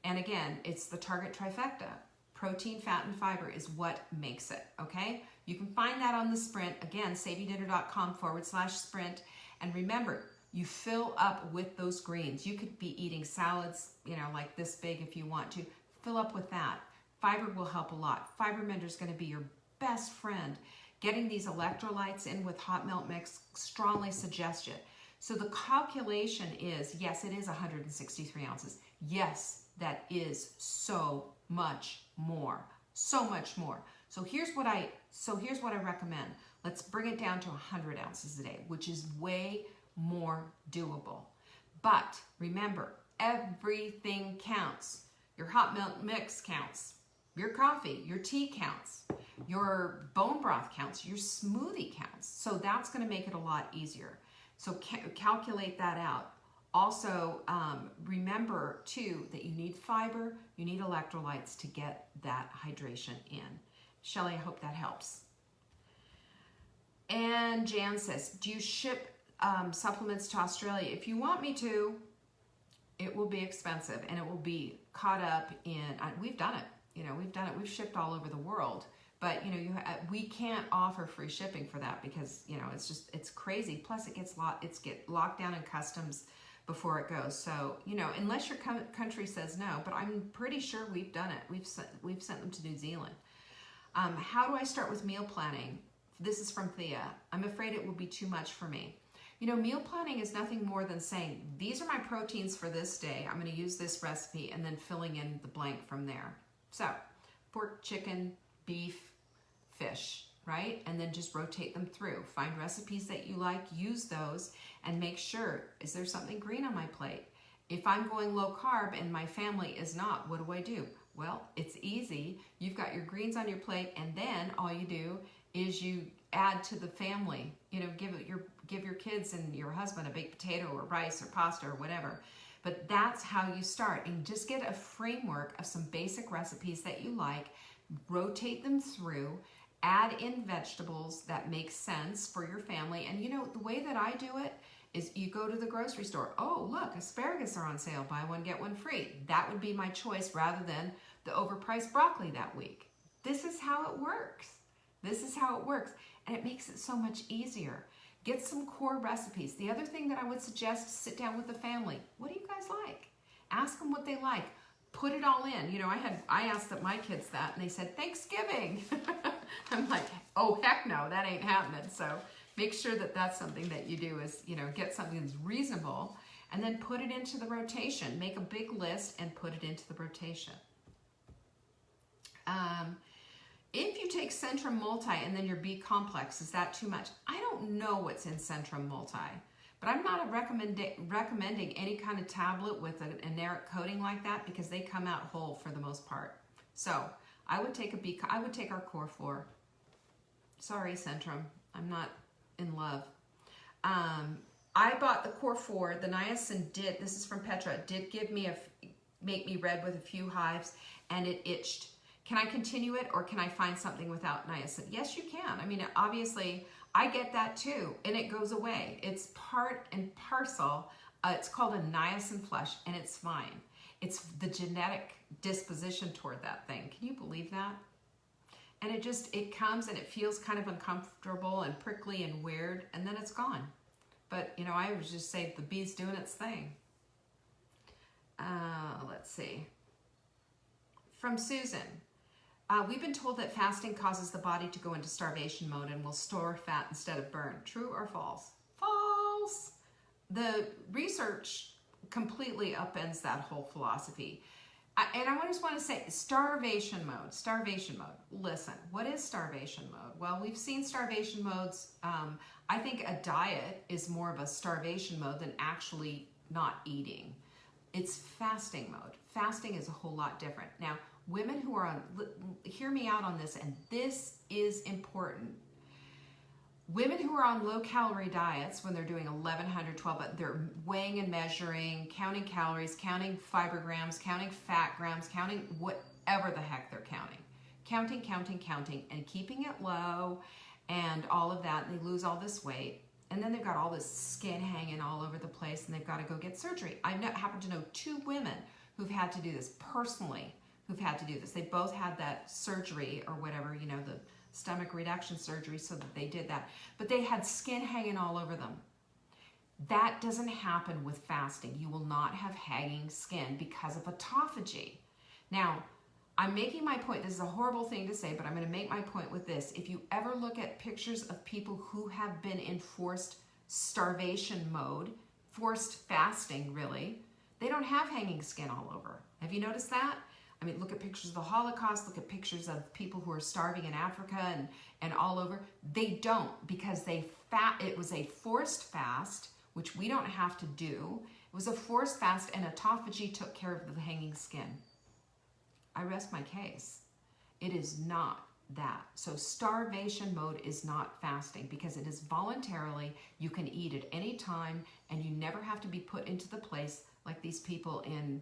A: And again, it's the target trifecta. Protein, fat, and fiber is what makes it, okay? You can find that on the Sprint. Again, saveydinner.com/sprint. And remember, you fill up with those greens. You could be eating salads, you know, like this big if you want to. Fill up with that. Fiber will help a lot. Fiber Mender is going to be your best friend. Getting these electrolytes in with hot melt mix, strongly suggest it. So the calculation is, yes, it is 163 ounces. Yes, that is so much more, so much more. So here's what I recommend. Let's bring it down to 100 ounces a day, which is way more doable. But remember, everything counts. Your hot melt mix counts. Your coffee, your tea counts. Your bone broth counts. Your smoothie counts. So that's going to make it a lot easier. So calculate that out. Also, remember too that you need fiber, you need electrolytes to get that hydration in. Shelly, I hope that helps. And Jan says, do you ship supplements to Australia? If you want me to, it will be expensive and it will be caught up in, we've done it, you know, we've shipped all over the world. But, you know, we can't offer free shipping for that because, you know, it's crazy. Plus, it gets locked down in customs before it goes. So, you know, unless your country says no, but I'm pretty sure we've done it. We've sent them to New Zealand. How do I start with meal planning? This is from Thea. I'm afraid it will be too much for me. You know, meal planning is nothing more than saying, these are my proteins for this day. I'm going to use this recipe and then filling in the blank from there. So, pork, chicken, beef, fish, right? And then just rotate them through. Find recipes that you like, use those, and make sure, is there something green on my plate? If I'm going low carb and my family is not, what do? Well, it's easy. You've got your greens on your plate, and then all you do is you add to the family. You know, give your kids and your husband a baked potato or rice or pasta or whatever. But that's how you start, and just get a framework of some basic recipes that you like, rotate them through, add in vegetables that make sense for your family. And you know, the way that I do it is you go to the grocery store. Oh, look, asparagus are on sale. Buy one, get one free. That would be my choice rather than the overpriced broccoli that week. This is how it works. This is how it works. And it makes it so much easier. Get some core recipes. The other thing that I would suggest, sit down with the family. What do you guys like? Ask them what they like. Put it all in. You know, I asked my kids that, and they said, Thanksgiving. I'm like, oh, heck no, that ain't happening. So make sure that that's something that you do is, you know, get something that's reasonable and then put it into the rotation. Make a big list and put it into the rotation. If you take Centrum Multi and then your B complex, is that too much? I don't know what's in Centrum Multi, but I'm not recommending any kind of tablet with an eneric coating like that because they come out whole for the most part. So I would take I would take our Core 4. Sorry, Centrum, I'm not in love. I bought the Core 4. The niacin did, this is from Petra, did give me make me red with a few hives, and it itched. Can I continue it, or can I find something without niacin? Yes, you can. I mean, obviously, I get that too, and it goes away. It's part and parcel. It's called a niacin flush, and it's fine. It's the genetic disposition toward that thing. Can you believe that? And it comes and it feels kind of uncomfortable and prickly and weird, and then it's gone. But, you know, I would just say the bee's doing its thing. Let's see. From Susan. We've been told that fasting causes the body to go into starvation mode and will store fat instead of burn. True or false? False! The research completely upends that whole philosophy. And I just want to say, starvation mode, starvation mode. Listen, what is starvation mode? Well, we've seen starvation modes. I think a diet is more of a starvation mode than actually not eating. It's fasting mode. Fasting is a whole lot different. Now, women who are on, hear me out on this, and this is important. Women who are on low-calorie diets, when they're doing 1,100, 12, but they're weighing and measuring, counting calories, counting fiber grams, counting fat grams, counting whatever the heck they're counting. Counting, and keeping it low, and all of that, and they lose all this weight. And then they've got all this skin hanging all over the place, and they've got to go get surgery. I happen to know 2 women who've had to do this personally, who've had to do this. They both had that surgery or whatever, you know, the stomach reduction surgery, so that they did that. But they had skin hanging all over them. That doesn't happen with fasting. You will not have hanging skin because of autophagy. Now, I'm making my point. This is a horrible thing to say, but I'm going to make my point with this. If you ever look at pictures of people who have been in forced starvation mode, forced fasting really, they don't have hanging skin all over. Have you noticed that? I mean, look at pictures of the Holocaust, look at pictures of people who are starving in Africa and all over. They don't, because it was a forced fast, which we don't have to do. It was a forced fast, and autophagy took care of the hanging skin. I rest my case. It is not that. So starvation mode is not fasting, because it is voluntarily. You can eat at any time, and you never have to be put into the place like these people in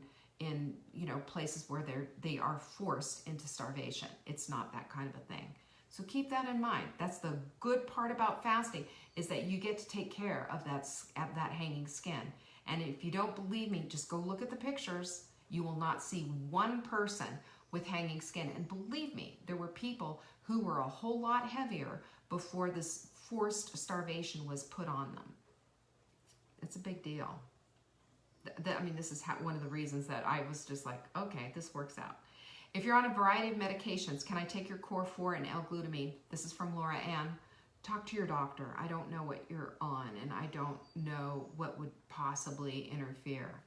A: you know, places where they are forced into starvation. It's not that kind of a thing. So keep that in mind. That's the good part about fasting, is that you get to take care of that hanging skin. And if you don't believe me, just go look at the pictures. You will not see one person with hanging skin. And believe me, there were people who were a whole lot heavier before this forced starvation was put on them. It's a big deal. I mean, this is one of the reasons that I was just like, okay, this works out. If you're on a variety of medications, can I take your Core 4 and L-glutamine? This is from Laura Ann. Talk to your doctor. I don't know what you're on, and I don't know what would possibly interfere.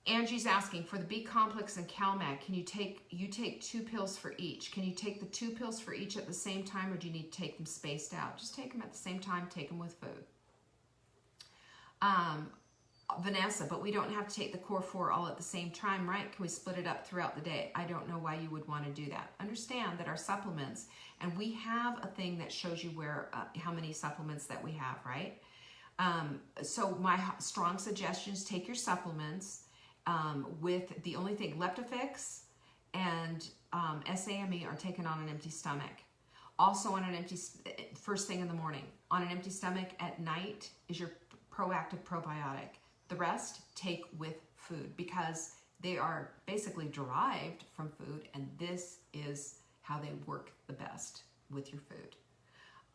A: Angie's asking, for the B complex and CalMag, can you take 2 pills for each? Can you take the 2 pills for each at the same time, or do you need to take them spaced out? Just take them at the same time, take them with food. Vanessa, but we don't have to take the Core 4 all at the same time, right? Can we split it up throughout the day? I don't know why you would want to do that. Understand that our supplements, and we have a thing that shows you where how many supplements that we have, right? So my strong suggestions, take your supplements with the only thing, Leptofix and SAMe are taken on an empty stomach. Also on an empty, first thing in the morning. On an empty stomach at night is your proactive probiotic. The rest take with food because they are basically derived from food, and this is how they work the best with your food.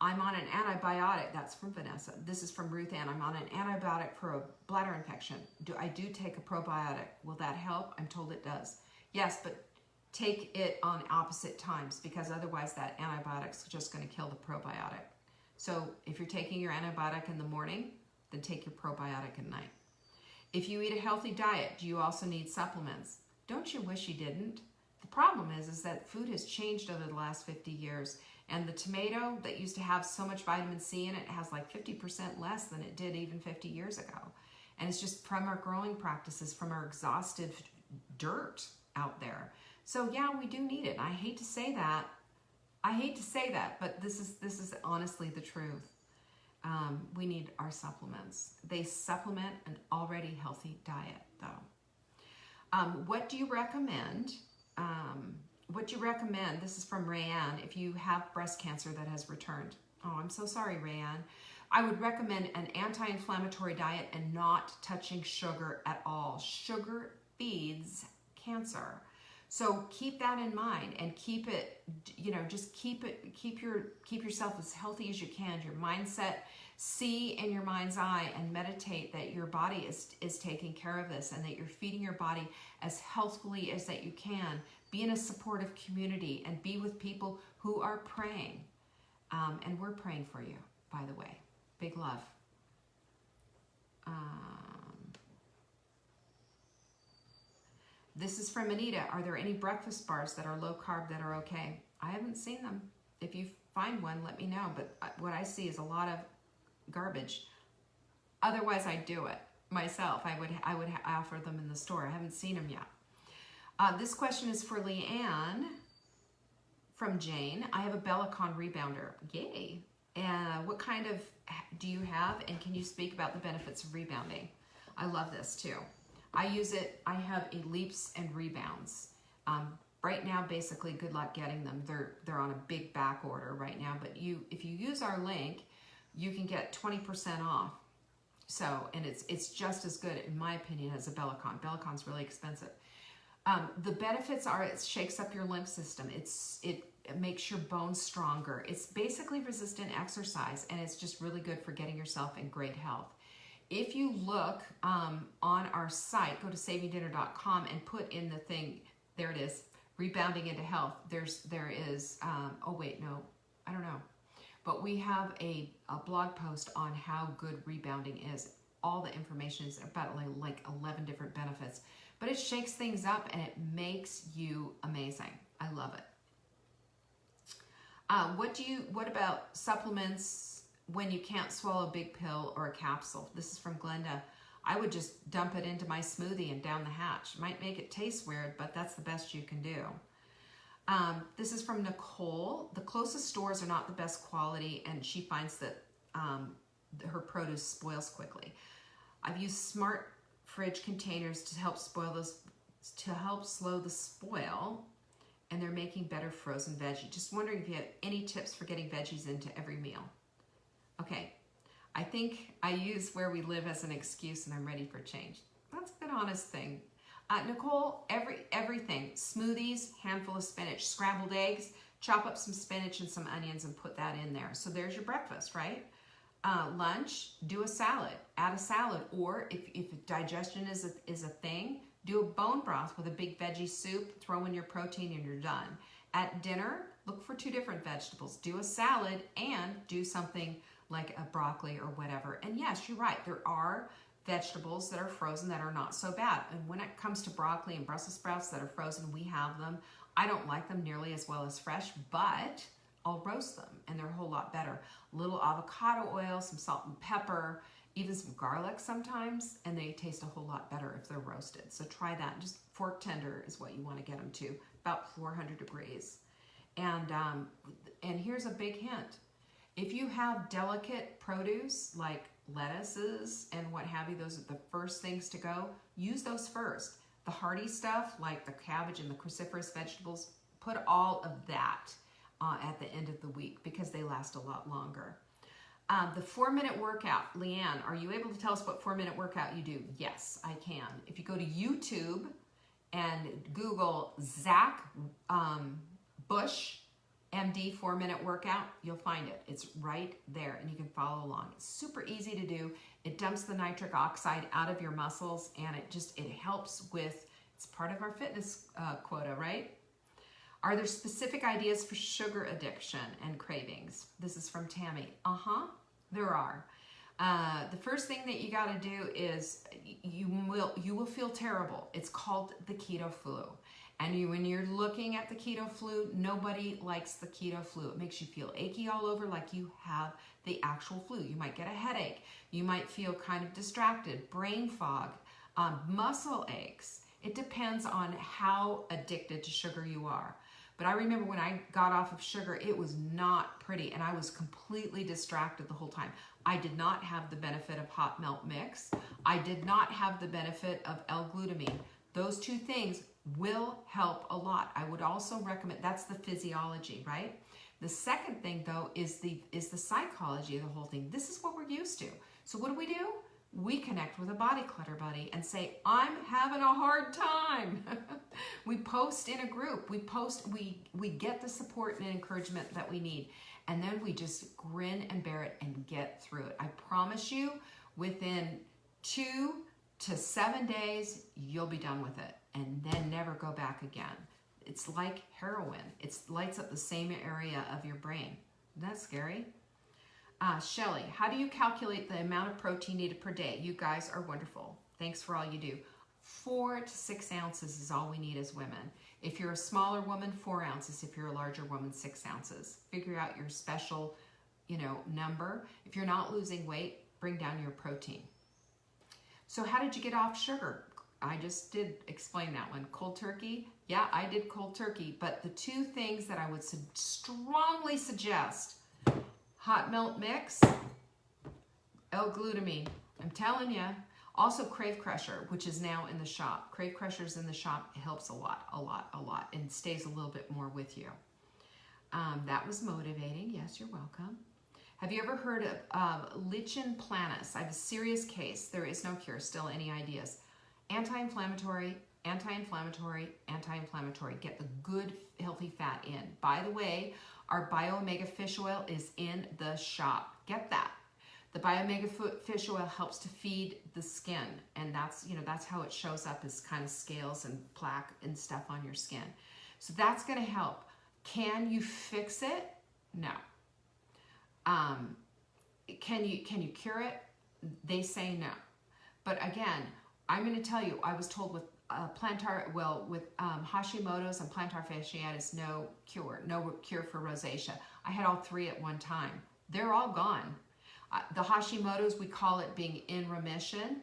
A: I'm on an antibiotic, that's from Vanessa. This is from Ruth Ann. I'm on an antibiotic for a bladder infection. I do take a probiotic. Will that help? I'm told it does. Yes, but take it on opposite times because otherwise that antibiotic's just going to kill the probiotic. So if you're taking your antibiotic in the morning, then take your probiotic at night. If you eat a healthy diet, do you also need supplements? Don't you wish you didn't? The problem is that food has changed over the last 50 years. And the tomato that used to have so much vitamin C in it has like 50% less than it did even 50 years ago. And it's just from our growing practices, from our exhausted dirt out there. So yeah, we do need it. I hate to say that. But this is honestly the truth. We need our supplements. They supplement an already healthy diet, though. What do you recommend? This is from Rayanne, if you have breast cancer that has returned. Oh, I'm so sorry, Rayanne. I would recommend an anti-inflammatory diet and not touching sugar at all. Sugar feeds cancer. So keep that in mind and keep it, keep yourself as healthy as you can. Your mindset, see in your mind's eye and meditate that your body is taking care of this and that you're feeding your body as healthfully as that you can. Be in a supportive community and be with people who are praying. And we're praying for you, by the way. Big love. This is from Anita. Are there any breakfast bars that are low carb that are okay? I haven't seen them. If you find one, let me know. But what I see is a lot of garbage. Otherwise, I'd do it myself. I would offer them in the store. I haven't seen them yet. This question is for Leanne from Jane. I have a Bellicon rebounder. Yay. What kind of do you have, and can you speak about the benefits of rebounding? I love this too. I use it. I have a leaps and rebounds. Right now, basically, good luck getting them. They're on a big back order right now, but if you use our link, you can get 20% off. So, and it's just as good, in my opinion, as a Bellicon. Bellicon's really expensive. The benefits are it shakes up your lymph system. It makes your bones stronger. It's basically resistant exercise, and it's just really good for getting yourself in great health. If you look on our site, go to savingdinner.com and put in the thing, there it is, rebounding into health. There is, oh wait, no, I don't know. But we have a blog post on how good rebounding is. All the information is about like 11 different benefits. But it shakes things up and it makes you amazing. I love it. What about supplements when you can't swallow a big pill or a capsule? This is from Glenda. I would just dump it into my smoothie and down the hatch. Might make it taste weird, but that's the best you can do. This is from Nicole. The closest stores are not the best quality, and she finds that her produce spoils quickly. I've used smart fridge containers to help slow the spoil, and they're making better frozen veggies. Just wondering if you have any tips for getting veggies into every meal. Okay, I think I use where we live as an excuse and I'm ready for change. That's a good, honest thing. Nicole, everything, smoothies, handful of spinach, scrambled eggs, chop up some spinach and some onions and put that in there. So there's your breakfast, right? Lunch, do a salad, add a salad. Or if digestion is a thing, do a bone broth with a big veggie soup, throw in your protein and you're done. At dinner, look for 2 different vegetables. Do a salad and do something like a broccoli or whatever. And yes, you're right. There are vegetables that are frozen that are not so bad. And when it comes to broccoli and Brussels sprouts that are frozen, we have them. I don't like them nearly as well as fresh, but I'll roast them and they're a whole lot better. A little avocado oil, some salt and pepper, even some garlic sometimes, and they taste a whole lot better if they're roasted. So try that. Just fork tender is what you want to get them to, about 400 degrees. And here's a big hint. If you have delicate produce like lettuces and what have you, those are the first things to go. Use those first. The hearty stuff, like the cabbage and the cruciferous vegetables, put all of that at the end of the week because they last a lot longer. The 4-minute workout. Leanne, are you able to tell us what 4-minute workout you do? Yes, I can. If you go to YouTube and Google Zach Bush MD 4-minute workout, you'll find it. It's right there and you can follow along. It's super easy to do. It dumps the nitric oxide out of your muscles and it helps with, it's part of our fitness quota, right? Are there specific ideas for sugar addiction and cravings? This is from Tammy. There are. The first thing that you got to do is you will feel terrible. It's called the keto flu. And when you're looking at the keto flu, nobody likes the keto flu. It makes you feel achy all over like you have the actual flu. You might get a headache. You might feel kind of distracted, brain fog, muscle aches. It depends on how addicted to sugar you are. But I remember when I got off of sugar, it was not pretty and I was completely distracted the whole time. I did not have the benefit of hot melt mix. I did not have the benefit of L-glutamine. Those two things will help a lot. I would also recommend, that's the physiology, right? The second thing though is the psychology of the whole thing. This is what we're used to. So what do? We connect with a body clutter buddy and say, I'm having a hard time. We post in a group. We get the support and encouragement that we need. And then we just grin and bear it and get through it. I promise you, within 2 to 7 days, you'll be done with it and then never go back again. It's like heroin. It lights up the same area of your brain. Isn't that scary? Shelly, how do you calculate the amount of protein needed per day? You guys are wonderful. Thanks for all you do. 4 to 6 ounces is all we need as women. If you're a smaller woman, 4 ounces. If you're a larger woman, 6 ounces. Figure out your special, number. If you're not losing weight, bring down your protein. So how did you get off sugar? I just did explain that one. Cold turkey? Yeah, I did cold turkey. But the 2 things that I would strongly suggest, hot melt mix, L-glutamine. I'm telling you. Also Crave Crusher, which is now in the shop. Crave Crusher's in the shop. It helps a lot, and stays a little bit more with you. That was motivating. Yes, you're welcome. Have you ever heard of lichen planus? I have a serious case. There is no cure. Still, any ideas? Anti-inflammatory, anti-inflammatory, anti-inflammatory. Get the good, healthy fat in. By the way, our BioOmega fish oil is in the shop. Get that. The BioOmega fish oil helps to feed the skin, and that's how it shows up as kind of scales and plaque and stuff on your skin. So that's going to help. Can you fix it? No. Can you cure it? They say no. But again, I'm going to tell you, I was told with Hashimoto's and plantar fasciitis, no cure for rosacea. I had all 3 at one time. They're all gone. The Hashimoto's, we call it being in remission,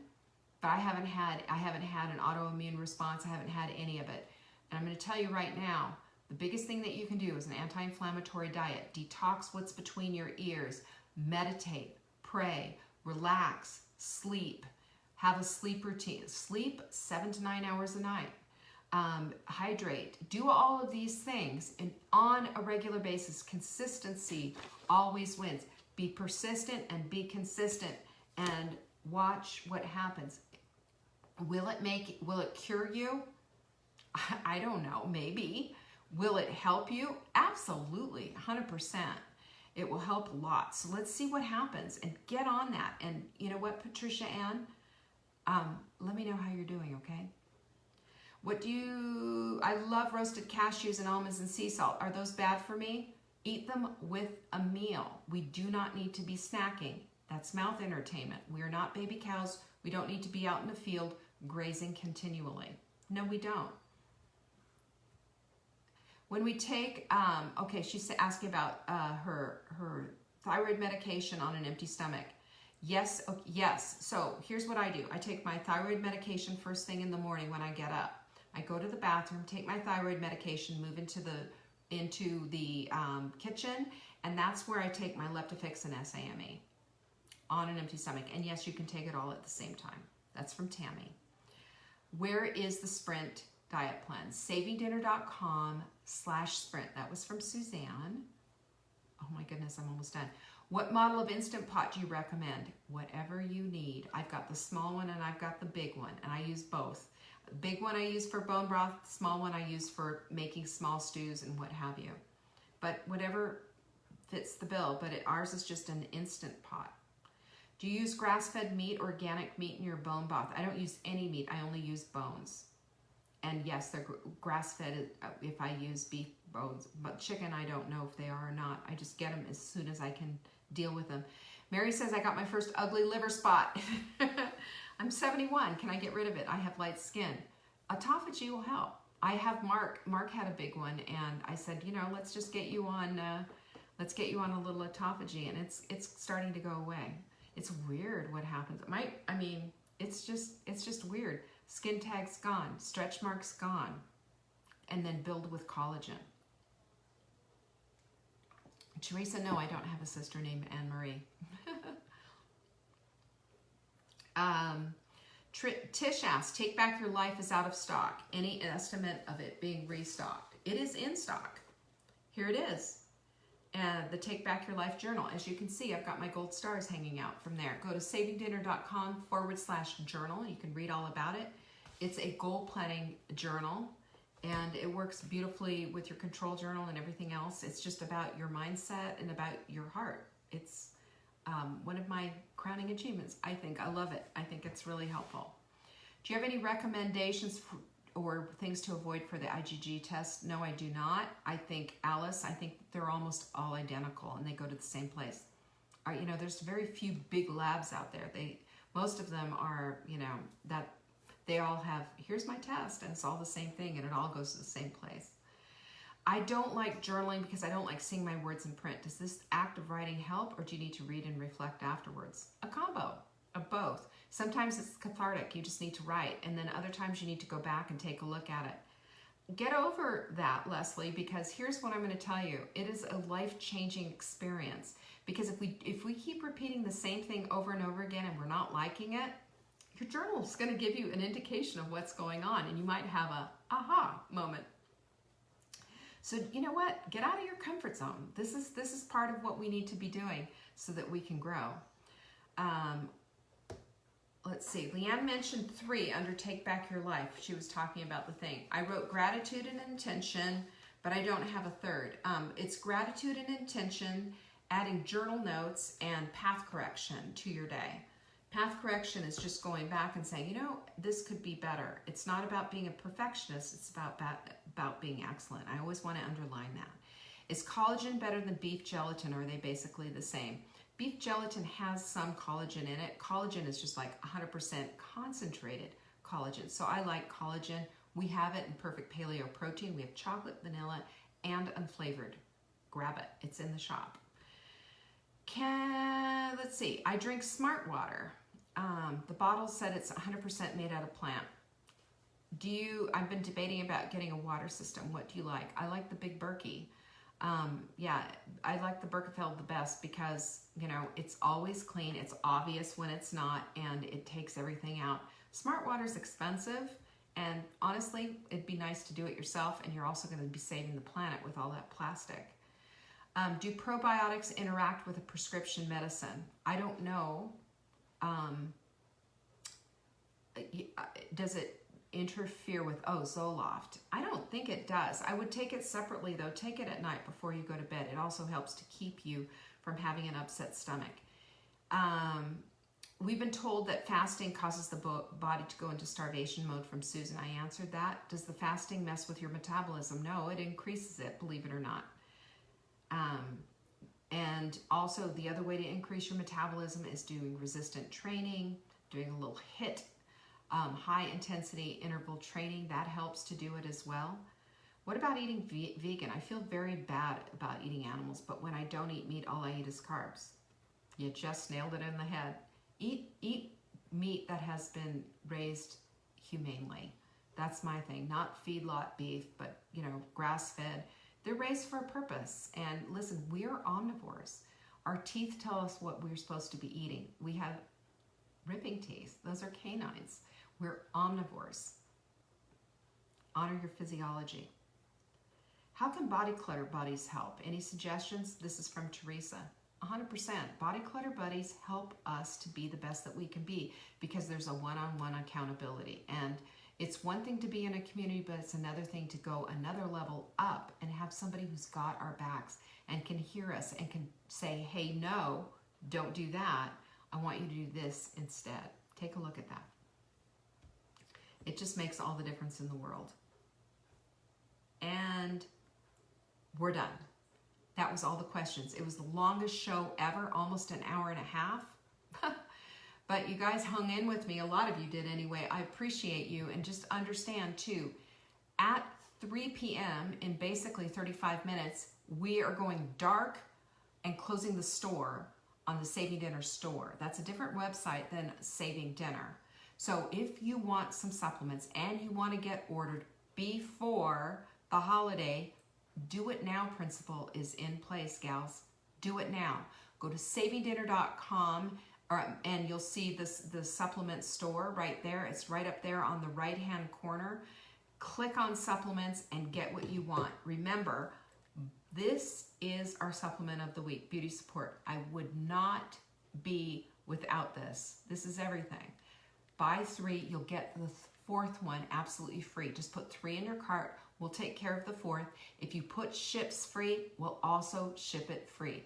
A: but I haven't had an autoimmune response. I haven't had any of it. And I'm going to tell you right now, the biggest thing that you can do is an anti-inflammatory diet. Detox what's between your ears. Meditate, pray, relax, sleep. Have a sleep routine. Sleep 7 to 9 hours a night. Hydrate. Do all of these things and on a regular basis. Consistency always wins. Be persistent and be consistent and watch what happens. Will it cure you? I don't know, maybe. Will it help you? Absolutely, 100%. It will help a lot. So let's see what happens and get on that. And you know what, Patricia Ann? Let me know how you're doing, okay? I love roasted cashews and almonds and sea salt. Are those bad for me? Eat them with a meal. We do not need to be snacking. That's mouth entertainment. We are not baby cows. We don't need to be out in the field grazing continually. No, we don't. When we take, okay, she's asking about her thyroid medication on an empty stomach. Yes, yes. So here's what I do. I take my thyroid medication first thing in the morning when I get up. I go to the bathroom, take my thyroid medication, move into the kitchen, and that's where I take my Leptofix and SAMe. on an empty stomach. And yes, you can take it all at the same time. That's from Tammy. Where is the Sprint diet plan? savingdinner.com/sprint. That was from Suzanne. Oh my goodness, I'm almost done. What model of Instant Pot do you recommend? Whatever you need. I've got the small one and I've got the big one, and I use both. The big one I use for bone broth, the small one I use for making small stews and what have you. But whatever fits the bill, but ours is just an Instant Pot. Do you use grass-fed meat, organic meat in your bone broth? I don't use any meat, I only use bones. And yes, they're grass-fed if I use beef bones, but chicken I don't know if they are or not. I just get them as soon as I can deal with them. Mary says, I got my first ugly liver spot. I'm 71, can I get rid of it? I have light skin. Autophagy will help. I have Mark had a big one, and I said, you know, let's just get you on, let's get you on a little autophagy, and it's starting to go away. It's weird what happens. It's just weird. Skin tag's gone, stretch marks gone, and then build with collagen. Teresa, no, I don't have a sister named Anne Marie. Tish asks, Take Back Your Life is out of stock. Any estimate of it being restocked? It is in stock. Here it is. The Take Back Your Life journal. As you can see, I've got my gold stars hanging out from there. Go to savingdinner.com/journal. You can read all about it. It's a goal planning journal, and it works beautifully with your control journal and everything else. It's just about your mindset and about your heart. It's one of my crowning achievements. I think I love it. I think it's really helpful. Do you have any recommendations or things to avoid for the IgG test? No, I do not. I think they're almost all identical and they go to the same place. You know, there's very few big labs out there. Most of them are, you know, that they all have, here's my test, and it's all the same thing, and it all goes to the same place. I don't like journaling because I don't like seeing my words in print. Does this act of writing help, or do you need to read and reflect afterwards? A combo of both. Sometimes it's cathartic, you just need to write, and then other times you need to go back and take a look at it. Get over that, Leslie, because here's what I'm going to tell you. It is a life-changing experience, because if we keep repeating the same thing over and over again and we're not liking it, your journal is going to give you an indication of what's going on, and you might have a aha moment. So you know what? Get out of your comfort zone. This is part of what we need to be doing so that we can grow. Let's see. Leanne mentioned 3 under Take Back Your Life. She was talking about the thing. I wrote gratitude and intention, but I don't have a third. It's gratitude and intention, adding journal notes, and path correction to your day. Path correction is just going back and saying, you know, this could be better. It's not about being a perfectionist. It's about being excellent. I always want to underline that. Is collagen better than beef gelatin, or are they basically the same? Beef gelatin has some collagen in it. Collagen is just like 100% concentrated collagen. So I like collagen. We have it in Perfect Paleo Protein. We have chocolate, vanilla, and unflavored. Grab it. It's in the shop. Let's see. I drink Smart Water. The bottle said it's 100% made out of plant. I've been debating about getting a water system. What do you like? I like the Big Berkey. Yeah, I like the Berkefeld the best because, you know, it's always clean. It's obvious when it's not, and it takes everything out. Smart Water's expensive, and honestly, it'd be nice to do it yourself, and you're also going to be saving the planet with all that plastic. Do probiotics interact with a prescription medicine? I don't know. Does it interfere with Zoloft? I don't think it does. I would take it separately though. Take it at night before you go to bed. It also helps to keep you from having an upset stomach. We've been told that fasting causes the body to go into starvation mode from Susan. I answered that. Does the fasting mess with your metabolism? No, it increases it, believe it or not. And also the other way to increase your metabolism is doing resistant training, doing a little HIIT, high intensity interval training. That helps to do it as well. What about eating vegan? I feel very bad about eating animals, but when I don't eat meat, all I eat is carbs. You just nailed it in the head. Eat meat that has been raised humanely. That's my thing. Not feedlot beef, but, you know, grass-fed. They're raised for a purpose. And listen, we are omnivores. Our teeth tell us what we're supposed to be eating. We have ripping teeth. Those are canines. We're omnivores. Honor your physiology. How can body clutter buddies help? Any suggestions? This is from Teresa. 100%. Body clutter buddies help us to be the best that we can be because there's a one-on-one accountability. And it's one thing to be in a community, but it's another thing to go another level up and have somebody who's got our backs and can hear us and can say, hey, no, don't do that. I want you to do this instead. Take a look at that. It just makes all the difference in the world. And we're done. That was all the questions. It was the longest show ever, almost an hour and a half. But you guys hung in with me. A lot of you did anyway. I appreciate you. And just understand too, at 3 p.m. in basically 35 minutes, we are going dark and closing the store on the Saving Dinner store. That's a different website than Saving Dinner. So if you want some supplements and you want to get ordered before the holiday, do it now principle is in place, gals. Do it now. Go to savingdinner.com and you'll see the supplement store right there. It's right up there on the right-hand corner. Click on supplements and get what you want. Remember, this is our supplement of the week, beauty support. I would not be without this. This is everything. Buy 3, you'll get the 4th one absolutely free. Just put 3 in your cart. We'll take care of the 4th. If you put ships free, we'll also ship it free.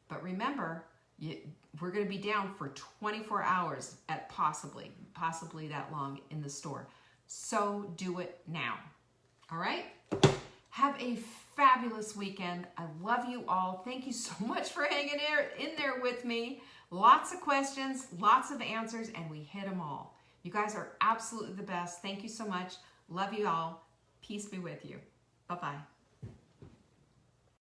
A: But remember, we're going to be down for 24 hours at possibly that long in the store. So do it now. All right? Have a fabulous weekend. I love you all. Thank you so much for hanging in there with me. Lots of questions, lots of answers, and we hit them all. You guys are absolutely the best. Thank you so much. Love you all. Peace be with you. Bye-bye.